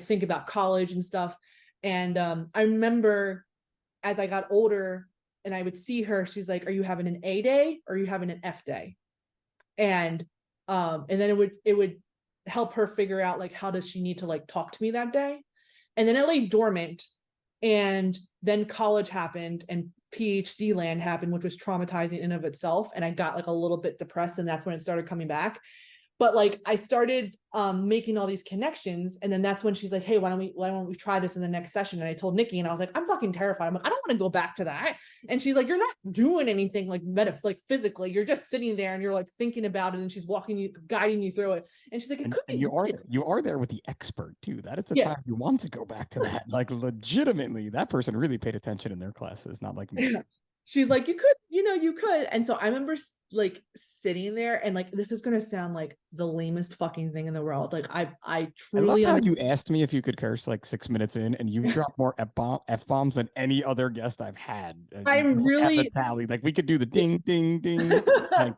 think about college and stuff. And I remember as I got older and I would see her, she's like, are you having an A day or are you having an F day? And then it would help her figure out like how does she need to like talk to me that day. And then it lay dormant, and then college happened and PhD land happened, which was traumatizing in of itself, and I got like a little bit depressed, and that's when it started coming back. But like I started making all these connections, and then that's when she's like, hey, why don't we try this in the next session? And I told Nikki, and I was like, I'm fucking terrified. I'm like, I don't want to go back to that. And she's like, you're not doing anything like like physically, you're just sitting there and you're like thinking about it, and she's guiding you through it. And she's like, it could be good. You are there with the expert too. That is the Yeah. time you want to go back to that. Like legitimately, that person really paid attention in their classes, not like me. She's like, you could, you could. And so I remember like sitting there, and like, this is going to sound like the lamest fucking thing in the world. Like I truly I love how you asked me if you could curse like 6 minutes in, and you dropped more F bombs than any other guest I've had. I'm You have the really tally. Like we could do the ding, ding, ding. Like,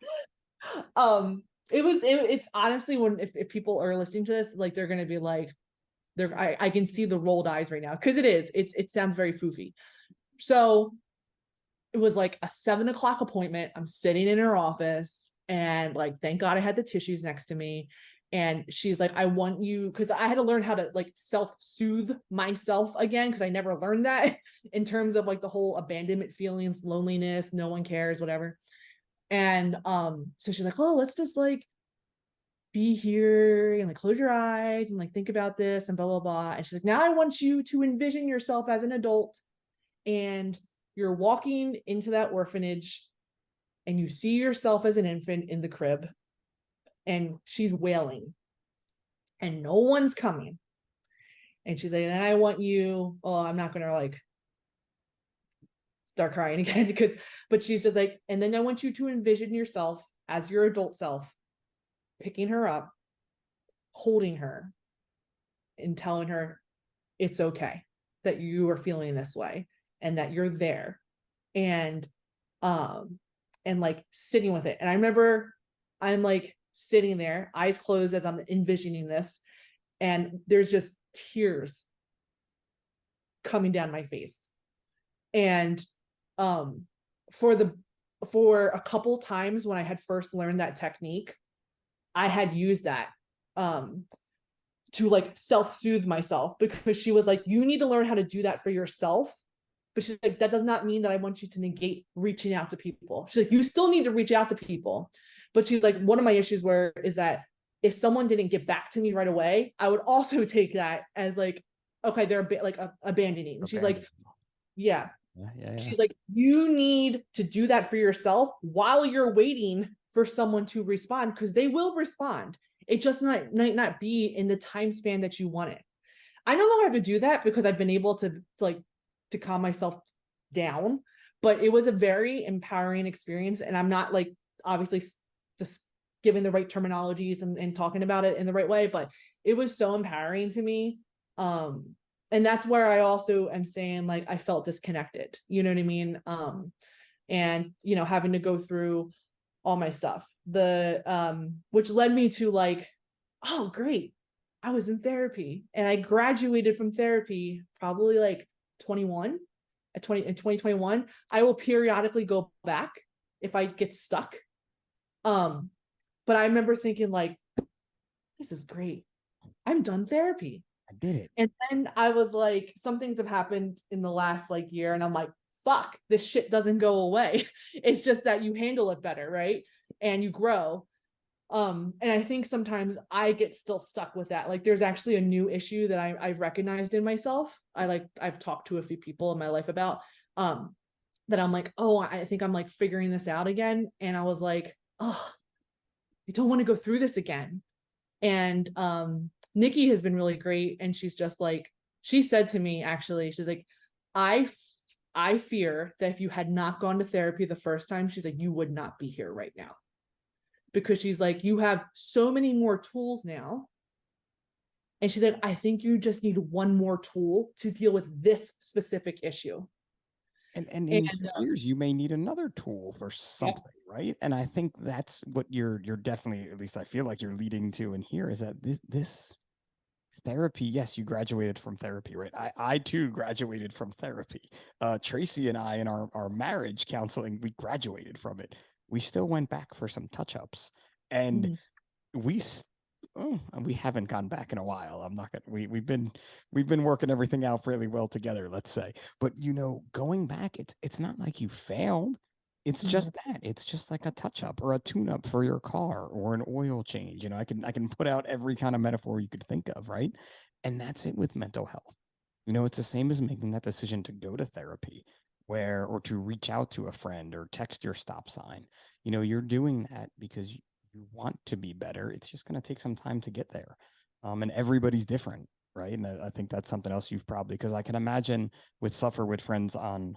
it's honestly, when if people are listening to this, like they're going to be like, I can see the rolled eyes right now, because it sounds very foofy. So it was like a 7 o'clock appointment. I'm sitting in her office, and like, thank God I had the tissues next to me. And she's like, I want you, because I had to learn how to like self-soothe myself again, because I never learned that in terms of like the whole abandonment feelings, loneliness, no one cares, whatever. And so she's like, oh, let's just like be here and like close your eyes and like think about this and blah blah blah. And she's like, now I want you to envision yourself as an adult, and you're walking into that orphanage, and you see yourself as an infant in the crib, and she's wailing and no one's coming. And she's like, then I want you, oh, I'm not gonna like start crying again, but she's just like, and then I want you to envision yourself as your adult self picking her up, holding her, and telling her it's okay that you are feeling this way, and that you're there, and like sitting with it. And I remember I'm like sitting there, eyes closed, as I'm envisioning this, and there's just tears coming down my face. And for a couple times when I had first learned that technique, I had used that to like self-soothe myself, because she was like, you need to learn how to do that for yourself. But she's like, that does not mean that I want you to negate reaching out to people. She's like, you still need to reach out to people. But she's like, one of my issues is that if someone didn't get back to me right away, I would also take that as like, okay, they're like abandoning. And she's like, yeah. yeah. She's like, you need to do that for yourself while you're waiting for someone to respond, because they will respond. It just might not be in the time span that you want it. I no longer have to do that because I've been able to calm myself down, but it was a very empowering experience. And I'm not like, obviously just giving the right terminologies and talking about it in the right way, but it was so empowering to me. And that's where I also am saying, like, I felt disconnected, you know what I mean? And, you know, having to go through all my stuff, which led me to like, oh, great, I was in therapy, and I graduated from therapy probably like 21 in 2021. I will periodically go back if I get stuck. But I remember thinking like, this is great. I'm done therapy. I did it. And then I was like, some things have happened in the last like year, and I'm like, fuck, this shit doesn't go away. It's just that you handle it better, right? And you grow. And I think sometimes I get still stuck with that. Like, there's actually a new issue that I've recognized in myself. I've talked to a few people in my life about, that I'm like, oh, I think I'm like figuring this out again. And I was like, oh, I don't want to go through this again. And Nikki has been really great. And she's just like, she said to me, actually, she's like, I fear that if you had not gone to therapy the first time, she's like, you would not be here right now. Because she's like, you have so many more tools now. And she's like, I think you just need one more tool to deal with this specific issue. And in years, you may need another tool for something, right? And I think that's what you're definitely, at least I feel like you're leading to in here, is that this therapy, yes, you graduated from therapy, right? I too graduated from therapy. Tracy and I, in our marriage counseling, we graduated from it. We still went back for some touch-ups, and we haven't gone back in a while. I'm not gonna. We've been working everything out really well together, let's say. But you know, going back, it's not like you failed. It's just that. It's just like a touch-up or a tune-up for your car or an oil change. You know, I can put out every kind of metaphor you could think of, right? And that's it with mental health. You know, it's the same as making that decision to go to therapy, or to reach out to a friend or text your stop sign. You know, you're doing that because you want to be better. It's just going to take some time to get there. And everybody's different, right? And I think that's something else you've probably, because I can imagine with Suffer with Friends on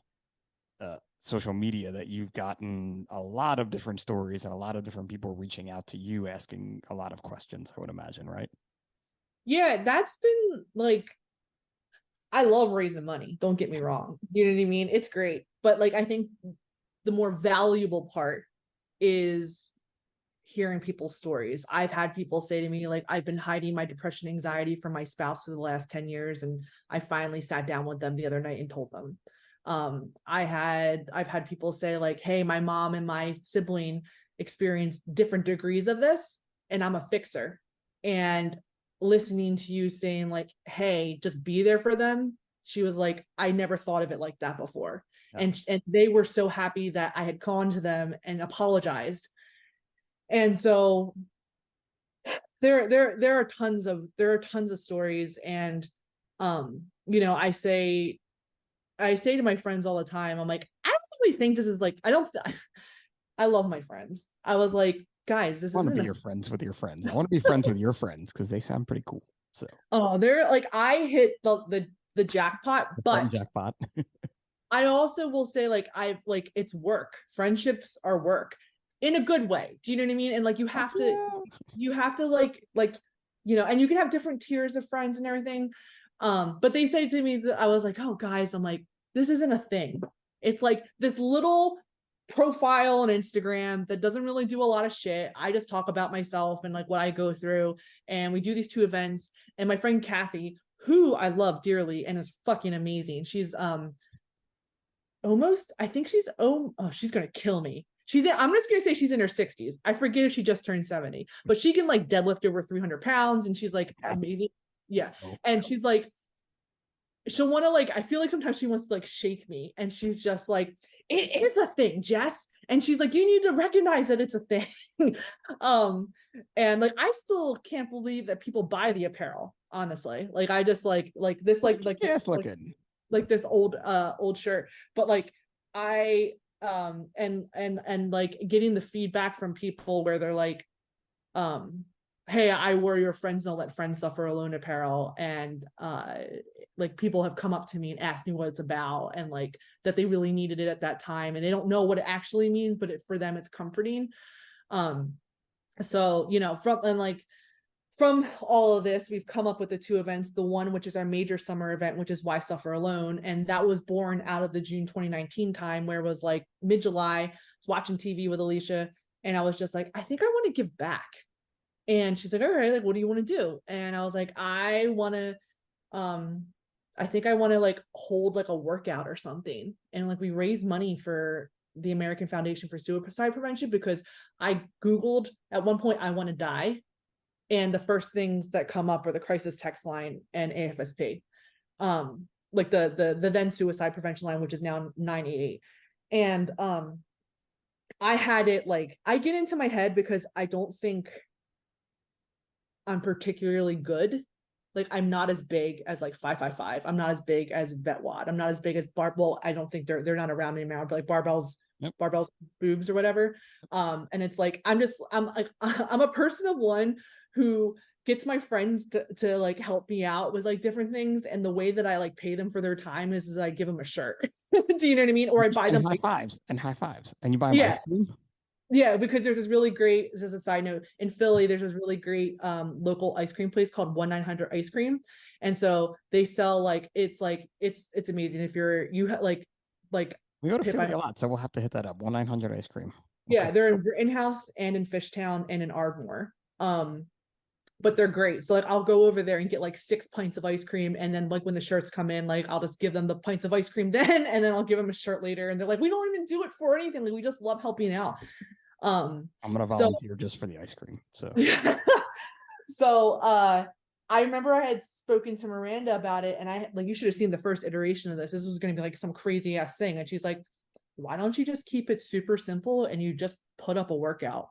social media that you've gotten a lot of different stories and a lot of different people reaching out to you, asking a lot of questions, I would imagine, right? Yeah, that's been like, I love raising money. Don't get me wrong. You know what I mean? It's great. But like, I think the more valuable part is hearing people's stories. I've had people say to me, like, I've been hiding my depression, anxiety from my spouse for the last 10 years. And I finally sat down with them the other night and told them. I've had people say like, hey, my mom and my sibling experienced different degrees of this, and I'm a fixer. And listening to you saying like, hey, just be there for them, she was like, I never thought of it like that before. Yeah. And they were so happy that I had gone to them and apologized. And so there are tons of stories. And you know, I say to my friends all the time, I'm like, I don't really think this is like, I love my friends. I was like, guys, this is. I want to be your friends with your friends. I want to be friends with your friends because they sound pretty cool. So. Oh, they're like, I hit the jackpot, but jackpot. I also will say like, it's work. Friendships are work in a good way. Do you know what I mean? And like, you have to like, you know, and you can have different tiers of friends and everything. But they say to me that I was like, oh guys, I'm like, this isn't a thing. It's like this little profile on Instagram that doesn't really do a lot of shit. I just talk about myself and like what I go through, and we do these 2 events. And my friend Kathy, who I love dearly and is fucking amazing, she's almost, I think she's she's gonna kill me. I'm just gonna say she's in her 60s. I forget if she just turned 70, but she can like deadlift over 300 pounds, and she's like amazing. Yeah. And she's like, she'll want to like, I feel like sometimes she wants to like shake me, and she's just like, it is a thing, Jess. And she's like, you need to recognize that it's a thing. And like, I still can't believe that people buy the apparel, honestly. Like, I just like this, like yes, looking like this old shirt. But like, I and like getting the feedback from people where they're like, hey, I wore your friends don't let friends suffer alone apparel, and like people have come up to me and asked me what it's about, and like that they really needed it at that time, and they don't know what it actually means, but for them it's comforting. So from all of this, we've come up with the two events, the one which is our major summer event, which is Why Suffer Alone, and that was born out of the June 2019 time, where it was like mid-July, I was watching TV with Alicia, and I was just like, I think I want to give back. And she's like, all right, like, what do you want to do? And I was like, I think I want to like hold like a workout or something. And like we raise money for the American Foundation for Suicide Prevention, because I Googled at one point, I want to die. And the first things that come up are the crisis text line and AFSP, like the then suicide prevention line, which is now 988. And I had it like, I get into my head because I don't think I'm particularly good. Like I'm not as big as like 555. I'm not as big as Vetwad. I'm not as big as Well, I don't think they're not around anymore, but like Barbell's boobs or whatever. And it's like I'm like I'm a person of one who gets my friends to like help me out with like different things, and the way that I like pay them for their time is I give them a shirt. Do you know what I mean? Or I buy them high fives, and you buy them ice cream. Yeah, because there's this really great, this is a side note, in Philly, there's this really great local ice cream place called 1-900 Ice Cream. And so they sell like, it's amazing. If you like we go to Philly a lot, so we'll have to hit that up. 1-900 Ice Cream. Okay. Yeah, they're in Rittenhouse and in Fishtown and in Ardmore. But they're great. So like I'll go over there and get like 6 pints of ice cream, and then like when the shirts come in, like I'll just give them the pints of ice cream then, and then I'll give them a shirt later, and they're like, we don't even do it for anything, like we just love helping out. I'm gonna volunteer just for the ice cream. So so I remember I had spoken to Miranda about it, and I like, you should have seen the first iteration of this. This was going to be like some crazy ass thing, and she's like, why don't you just keep it super simple and you just put up a workout?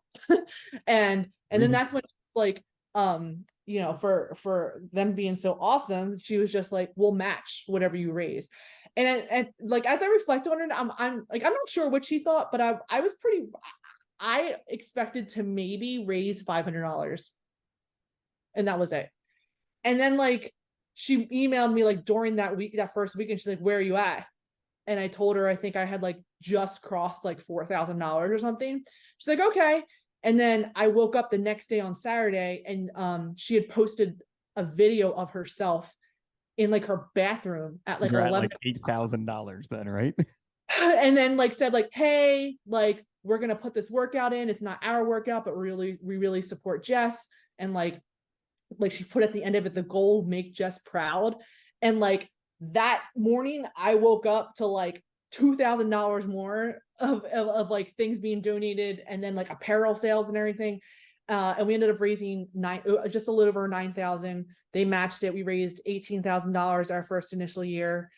and then that's when it's like, for them being so awesome, she was just like, we'll match whatever you raise. And like as I reflect on it, I'm like, I'm not sure what she thought, but I expected to maybe raise $500, and that was it. And then like she emailed me like during that first week, and she's like, where are you at? And I told her I think I had like just crossed like $4,000 or something. She's like, okay. And then I woke up the next day on Saturday, and she had posted a video of herself in like her bathroom at like $8,000 then, right? And then like said like, hey, like we're gonna put this workout in. It's not our workout, but we really support Jess. And like she put at the end of it, the goal, make Jess proud. And like that morning I woke up to like $2,000 more of like things being donated, and then like apparel sales and everything. And we ended up raising just a little over 9,000. They matched it. We raised $18,000 our first initial year.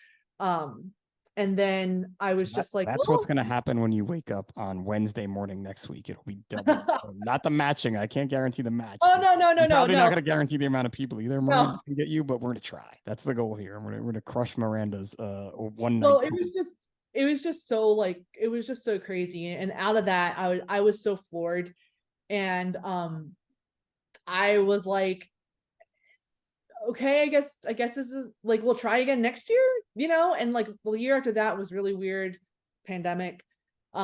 And then I was just like, that's what's going to happen when you wake up on Wednesday morning next week. It'll be double. Not the matching. I can't guarantee the match. Oh, no. Probably not going to guarantee the amount of people either. Miranda can get you, but we're going to try. That's the goal here. We're going to crush Miranda's one night. Well, it was just so like, it was just so crazy. And out of that, I was so floored. And I was like, okay, I guess this is like, we'll try again next year, and like the year after that was really weird, pandemic. But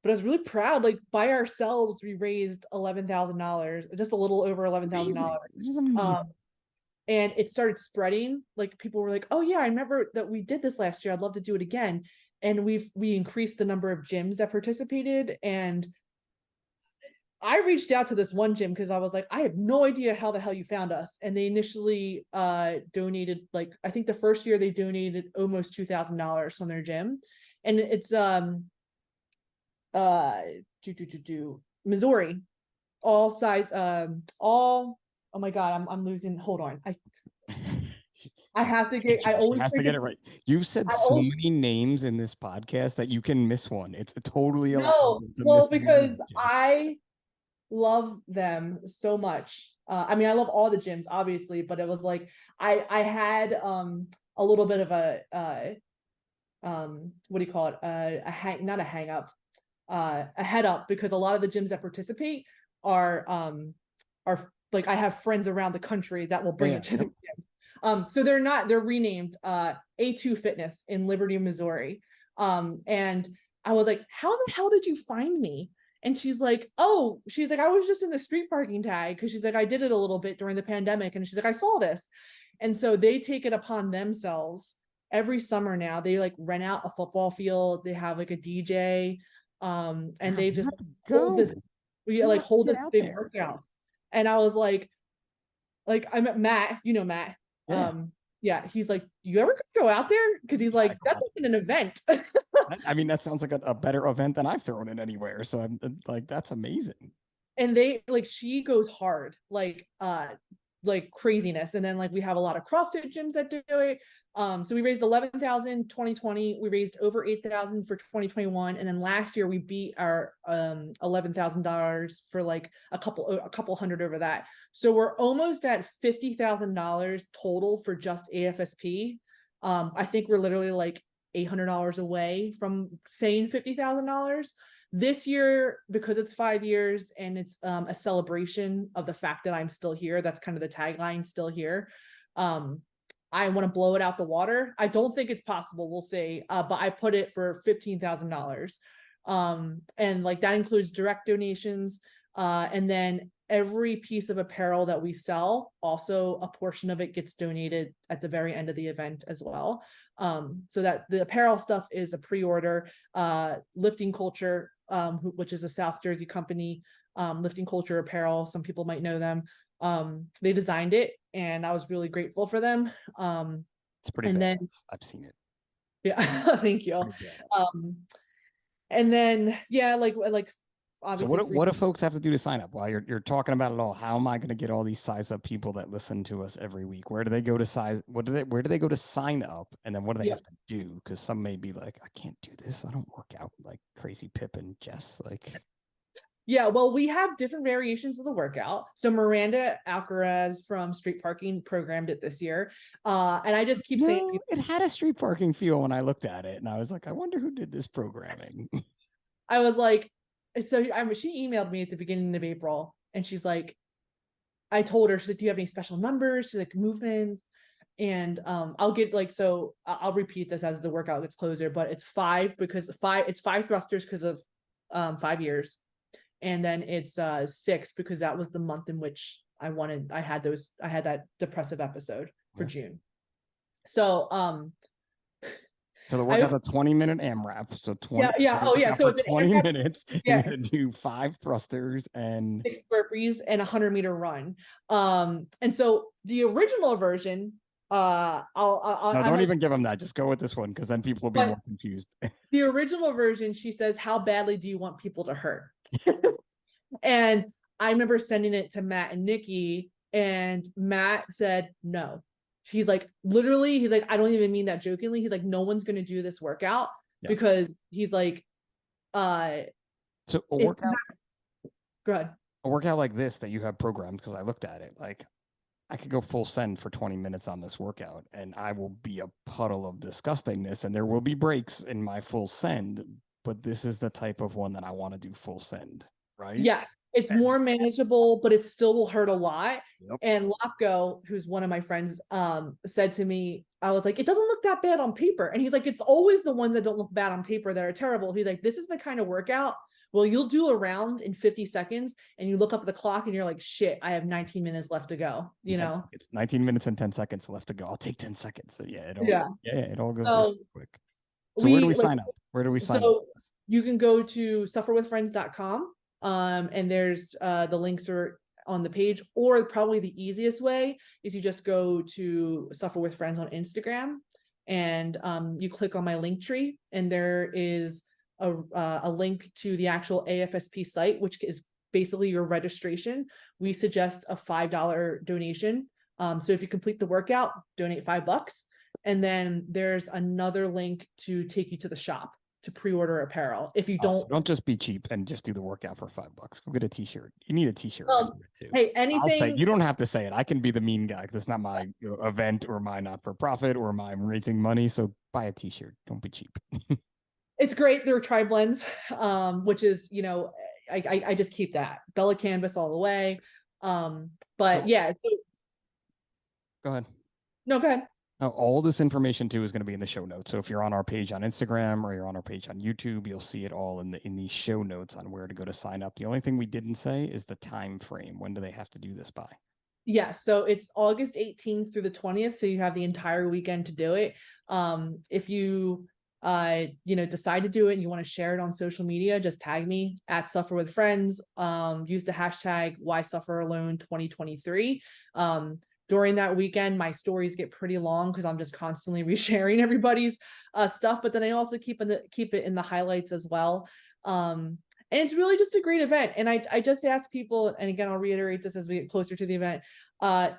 I was really proud, like by ourselves, we raised $11,000, just a little over $11,000. And it started spreading. Like people were like, oh yeah, I remember that we did this last year. I'd love to do it again. And we increased the number of gyms that participated. And I reached out to this one gym because I was like, I have no idea how the hell you found us. And they initially donated, like, I think the first year they donated almost $2,000 from their gym. And it's Missouri, all size, oh my God, I'm losing. Hold on. I have to get, I always have to get it right. You've said many names in this podcast that you can miss one. It's totally well, because I love them so much. I mean, I love all the gyms, obviously, but it was like I had a little bit of what do you call it? Not a hang up, a head up, because a lot of the gyms that participate are like, I have friends around the country that will bring it to the gym. So they're renamed A2 Fitness in Liberty, Missouri. And I was like, how the hell did you find me? And she's like, I was just in the street parking tag, because she's like, I did it a little bit during the pandemic. And she's like, I saw this. And so they take it upon themselves every summer now. They like rent out a football field. They have like a DJ. And they just hold this big workout. And I was like I met Matt, Matt. Yeah. He's like, you ever go out there? Because he's like, that's like an event. I mean, that sounds like a better event than I've thrown in anywhere. So I'm like, that's amazing. And she goes hard, like craziness. And then like we have a lot of CrossFit gyms that do it. So we raised 11,000 2020. We raised over 8,000 for 2021. And then last year we beat our $11,000 for like a couple hundred over that. So we're almost at $50,000 total for just AFSP. I think we're literally like $800 away from saying $50,000. This year, because it's 5 years and it's a celebration of the fact that I'm still here. That's kind of the tagline, still here. I want to blow it out the water. I don't think it's possible, we'll see. But I put it for $15,000. And like that includes direct donations. And then every piece of apparel that we sell, also a portion of it gets donated at the very end of the event as well. So that the apparel stuff is a pre-order. Lifting Culture, which is a South Jersey company, Lifting Culture Apparel, some people might know them. They designed it, and I was really grateful for them. It's pretty bad. Then I've seen it. Yeah. Thank you. And then like obviously, so what do folks have to do to sign up? While you're talking about it all, how am I going to get all these size up people that listen to us every week? Where do they go to where do they go to sign up? And then what do they have to do? Because some may be like, I can't do this. I don't work out like crazy Pip and Jess. Like, yeah, well, we have different variations of the workout. So Miranda Alcaraz from Street Parking programmed it this year. And I just keep saying it had a street parking feel when I looked at it. And I was like, I wonder who did this programming. I was like, so she emailed me at the beginning of April, and she's like, I told her, she's like, do you have any special numbers? She's like, movements. And I'll get like, so I'll repeat this as the workout gets closer, but it's 5 thrusters because of 5 years. And then it's 6 because that was the month in which I had that depressive episode for June. So so the workout's a 20-minute AMRAP. So 20. So it's 20 minutes. Yeah. You're gonna do 5 thrusters and 6 burpees and a 100-meter run. And so the original version, don't even give them that. Just go with this one, because then people will be more confused. The original version, she says, how badly do you want people to hurt? And I remember sending it to Matt and Nikki, and Matt said no. He's like, literally, he's like, I don't even mean that jokingly. He's like, no one's going to do this workout because he's like, so a workout. Go ahead. A workout like this that you have programmed, because I looked at it, like I could go full send for 20 minutes on this workout, and I will be a puddle of disgustingness, and there will be breaks in my full send. But this is the type of one that I want to do full send, right? Yes, it's more manageable, but it still will hurt a lot. Yep. And Lopko, who's one of my friends, said to me, I was like, it doesn't look that bad on paper. And he's like, it's always the ones that don't look bad on paper that are terrible. He's like, this is the kind of workout, well, you'll do a round in 50 seconds and you look up at the clock and you're like, shit, I have 19 minutes left to go. It's 19 minutes and 10 seconds left to go. I'll take 10 seconds. So it all goes quick. So where do we sign up? Where do we sign up? So you can go to sufferwithfriends.com. And there's the links are on the page, or probably the easiest way is you just go to Suffer with Friends on Instagram, and you click on my link tree, and there is a link to the actual AFSP site, which is basically your registration. We suggest a $5 donation. So if you complete the workout, donate $5. And then there's another link to take you to the shop. to pre-order apparel. If you So don't, don't just be cheap and just do the workout for $5. Go get a t-shirt. You need a t-shirt after it too. hey, I'll say, anything. you don't have to say it. I can be the mean guy because it's not my event or my not-for-profit or my raising money. So buy a t-shirt. Don't be cheap. It's great. There are tri blends, which is, I just keep that Bella canvas all the way. But yeah. Go ahead. No, go ahead. All this information too is going to be in the show notes. So if you're on our page on Instagram or you're on our page on YouTube, you'll see it all in the show notes on where to go to sign up. The only thing we didn't say is the time frame. When do they have to do this by? Yes, so it's August 18th through the 20th, so you have the entire weekend to do it. If you decide to do it and you want to share it on social media, just tag me at Suffer with Friends. Use the hashtag Why Suffer Alone 2023. During that weekend, my stories get pretty long because I'm just constantly resharing everybody's stuff, but then I also keep it in the highlights as well. And it's really just a great event. And I just ask people, and again, I'll reiterate this as we get closer to the event,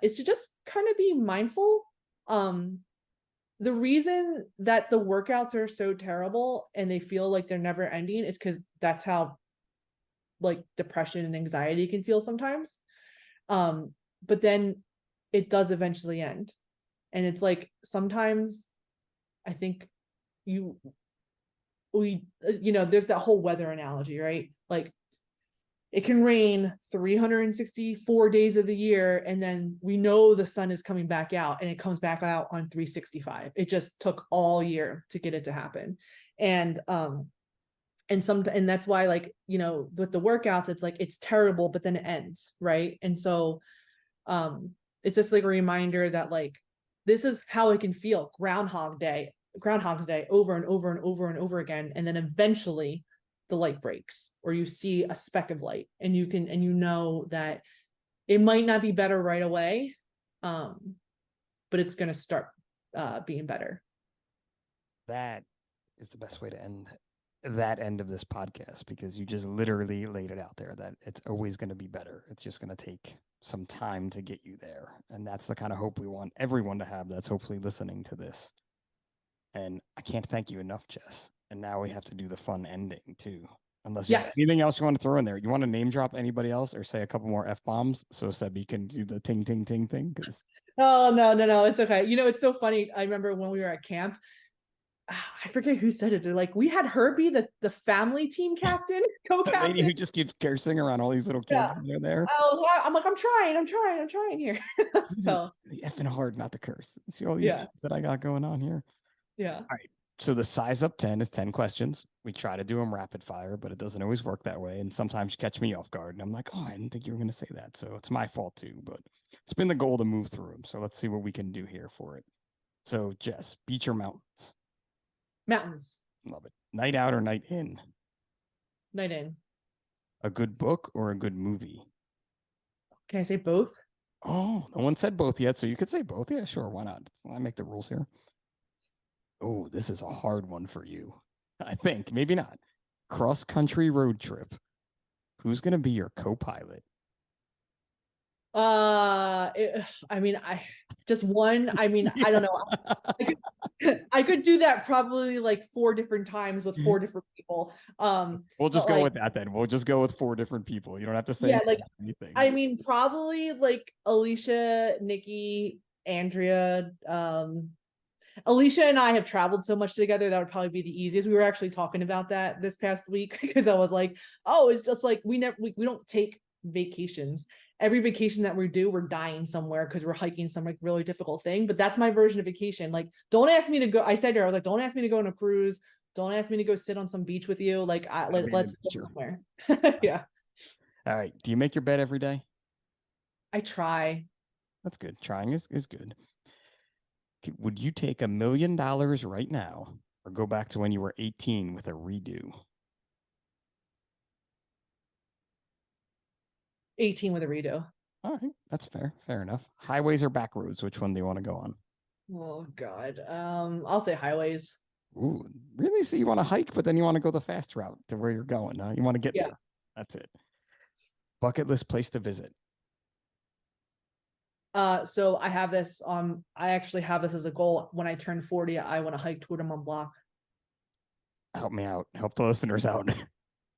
is to just kind of be mindful. The reason that the workouts are so terrible and they feel like they're never ending is because that's how like depression and anxiety can feel sometimes. But then it does eventually end. And it's like, sometimes I think there's that whole weather analogy, right? Like it can rain 364 days of the year, and then we know the sun is coming back out, and it comes back out on 365. It just took all year to get it to happen. And that's why, like, with the workouts, it's like, it's terrible, but then it ends, right? And so it's just like a reminder that like, this is how it can feel. Groundhog's Day over and over and over and over again. And then eventually the light breaks, or you see a speck of light, and you know that it might not be better right away. But it's going to start being better. That is the best way to end that end of this podcast, because you just literally laid it out there that it's always going to be better. It's just going to take some time to get you there. And that's the kind of hope we want everyone to have that's hopefully listening to this. And I can't thank you enough, Jess. And now we have to do the fun ending too. Unless you have anything else you want to throw in there. You want to name drop anybody else or say a couple more F-bombs so Sebi can do the ting, ting, ting thing? Oh, no. It's okay. It's so funny. I remember when we were at camp, I forget who said it. They're like, we had her be the family team captain, co-captain. Lady who just keeps cursing around all these little kids when they're there. I'm like, I'm trying here. So the effing hard not to curse. See all these kids that I got going on here. Yeah. All right. So the size up 10 is 10 questions. We try to do them rapid fire, but it doesn't always work that way. And sometimes you catch me off guard and I'm like, oh, I didn't think you were going to say that. So it's my fault too, but it's been the goal to move through them. So let's see what we can do here for it. So Jess, beach or mountains? Mountains. Love it. Night out or night in? Night in. A good book or a good movie? Can I say both? Oh, no one said both yet. So you could say both. Yeah, sure. Why not? I make the rules here. Oh, this is a hard one for you. I think. Maybe not. Cross-country road trip. Who's going to be your co-pilot? I don't know. I could do that probably like 4 different times with 4 different people. We'll just go with that then. We'll just go with 4 different people. You don't have to say anything. I mean, probably like Alicia, Nikki, Andrea. Alicia and I have traveled so much together, that would probably be the easiest. We were actually talking about that this past week because I was like, oh, it's just like we don't take vacations. Every vacation that we do, we're dying somewhere because we're hiking some like really difficult thing. But that's my version of vacation. Like, don't ask me to go. I said to her, I was like, don't ask me to go on a cruise. Don't ask me to go sit on some beach with you. Like, let's go somewhere. Yeah. All right. Do you make your bed every day? I try. That's good. Trying is good. Would you take $1 million right now or go back to when you were 18 with a redo? 18 with a redo. All right. That's fair. Fair enough. Highways or back roads? Which one do you want to go on? Oh, God. I'll say highways. Ooh, really? So you want to hike, but then you want to go the fast route to where you're going. Huh? You want to get there. That's it. Bucket list place to visit. So I have this I actually have this as a goal. When I turn 40, I want to hike Tour de Mont Blanc. Help me out. Help the listeners out.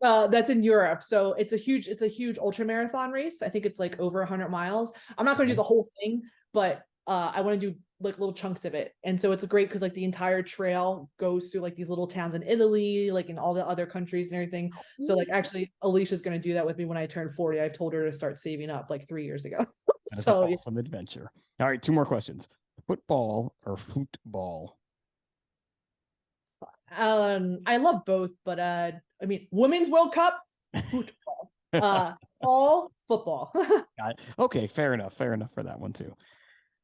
That's in Europe. So it's a huge ultra marathon race. I think it's like over 100 miles. I'm not going to do the whole thing, but I want to do like little chunks of it. And so it's great because like the entire trail goes through like these little towns in Italy, like in all the other countries and everything. So like actually Alicia's going to do that with me when I turn 40. I've told her to start saving up like 3 years ago. So an awesome adventure. All right, 2 more questions. Football or football? I love both, but I mean, Women's World Cup, football. All football. Okay, fair enough for that one too.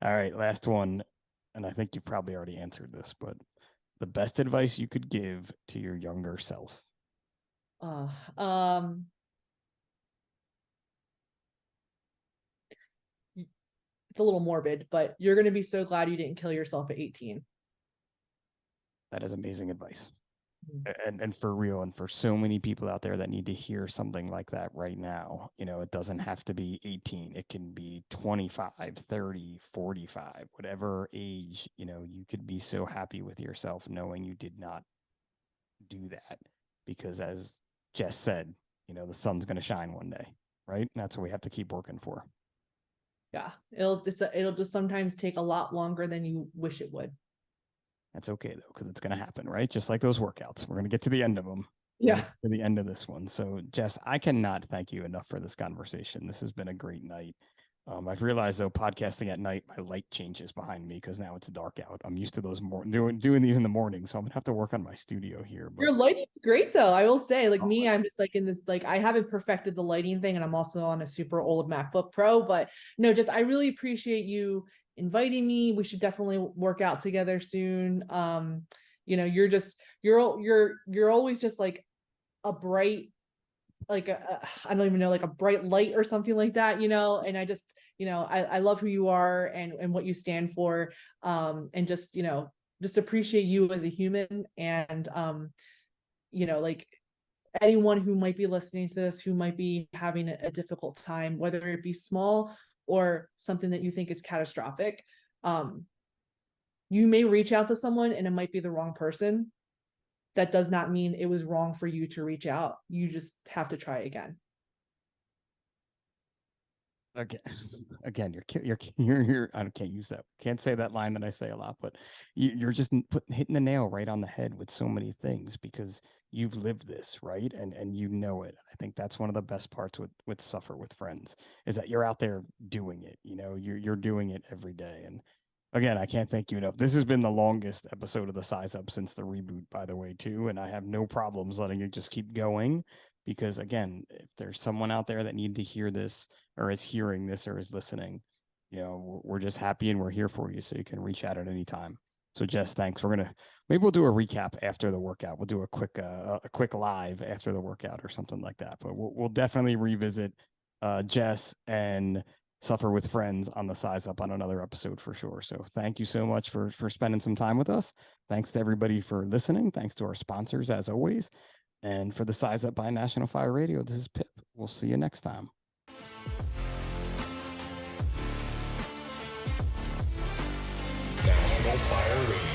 All right, last one, and I think you probably already answered this, but the best advice you could give to your younger self. It's a little morbid, but you're going to be so glad you didn't kill yourself at 18. That is amazing advice. And for real, and for so many people out there that need to hear something like that right now, you know, it doesn't have to be 18. It can be 25, 30, 45, whatever age, you know, you could be so happy with yourself knowing you did not do that. Because as Jess said, you know, the sun's going to shine one day, right? And that's what we have to keep working for. Yeah, it'll just sometimes take a lot longer than you wish it would. That's okay though, because it's going to happen, right? Just like those workouts. We're going to get to the end of them. Yeah. To the end of this one. So Jess, I cannot thank you enough for this conversation. This has been a great night. I've realized though, podcasting at night, my light changes behind me because now it's dark out. I'm used to those doing these in the morning, so I'm gonna have to work on my studio here. But your lighting's great though. I will say, like me, I'm just like in this, like I haven't perfected the lighting thing, and I'm also on a super old MacBook Pro. But no, just I really appreciate you inviting me. We should definitely work out together soon. You know, you're always just like a bright, like I don't even know, like a bright light or something like that, you know. And I just, you know, I love who you are and what you stand for, and just, you know, just appreciate you as a human. And you know, like anyone who might be listening to this, who might be having a difficult time, whether it be small or something that you think is catastrophic, you may reach out to someone and it might be the wrong person. That does not mean it was wrong for you to reach out. You just have to try again. Again, you're I can't use that. Can't say that line that I say a lot, but you're just hitting the nail right on the head with so many things because you've lived this, right? And you know it. I think that's one of the best parts with Suffer with Friends is that you're out there doing it. You know, you're doing it every day. And again, I can't thank you enough. This has been the longest episode of the Size Up since the reboot, by the way, too. And I have no problems letting it just keep going because, again, if there's someone out there that need to hear this or is hearing this or is listening, you know, we're just happy and we're here for you. So you can reach out at any time. So Jess, thanks. Maybe we'll do a recap after the workout. We'll do a quick live after the workout or something like that. But we'll definitely revisit Jess and Suffer with Friends on the Size Up on another episode for sure. So thank you so much for spending some time with us. Thanks to everybody for listening. Thanks to our sponsors as always. And for the Size Up by National Fire Radio, this is Pip. We'll see you next time. National Fire Radio.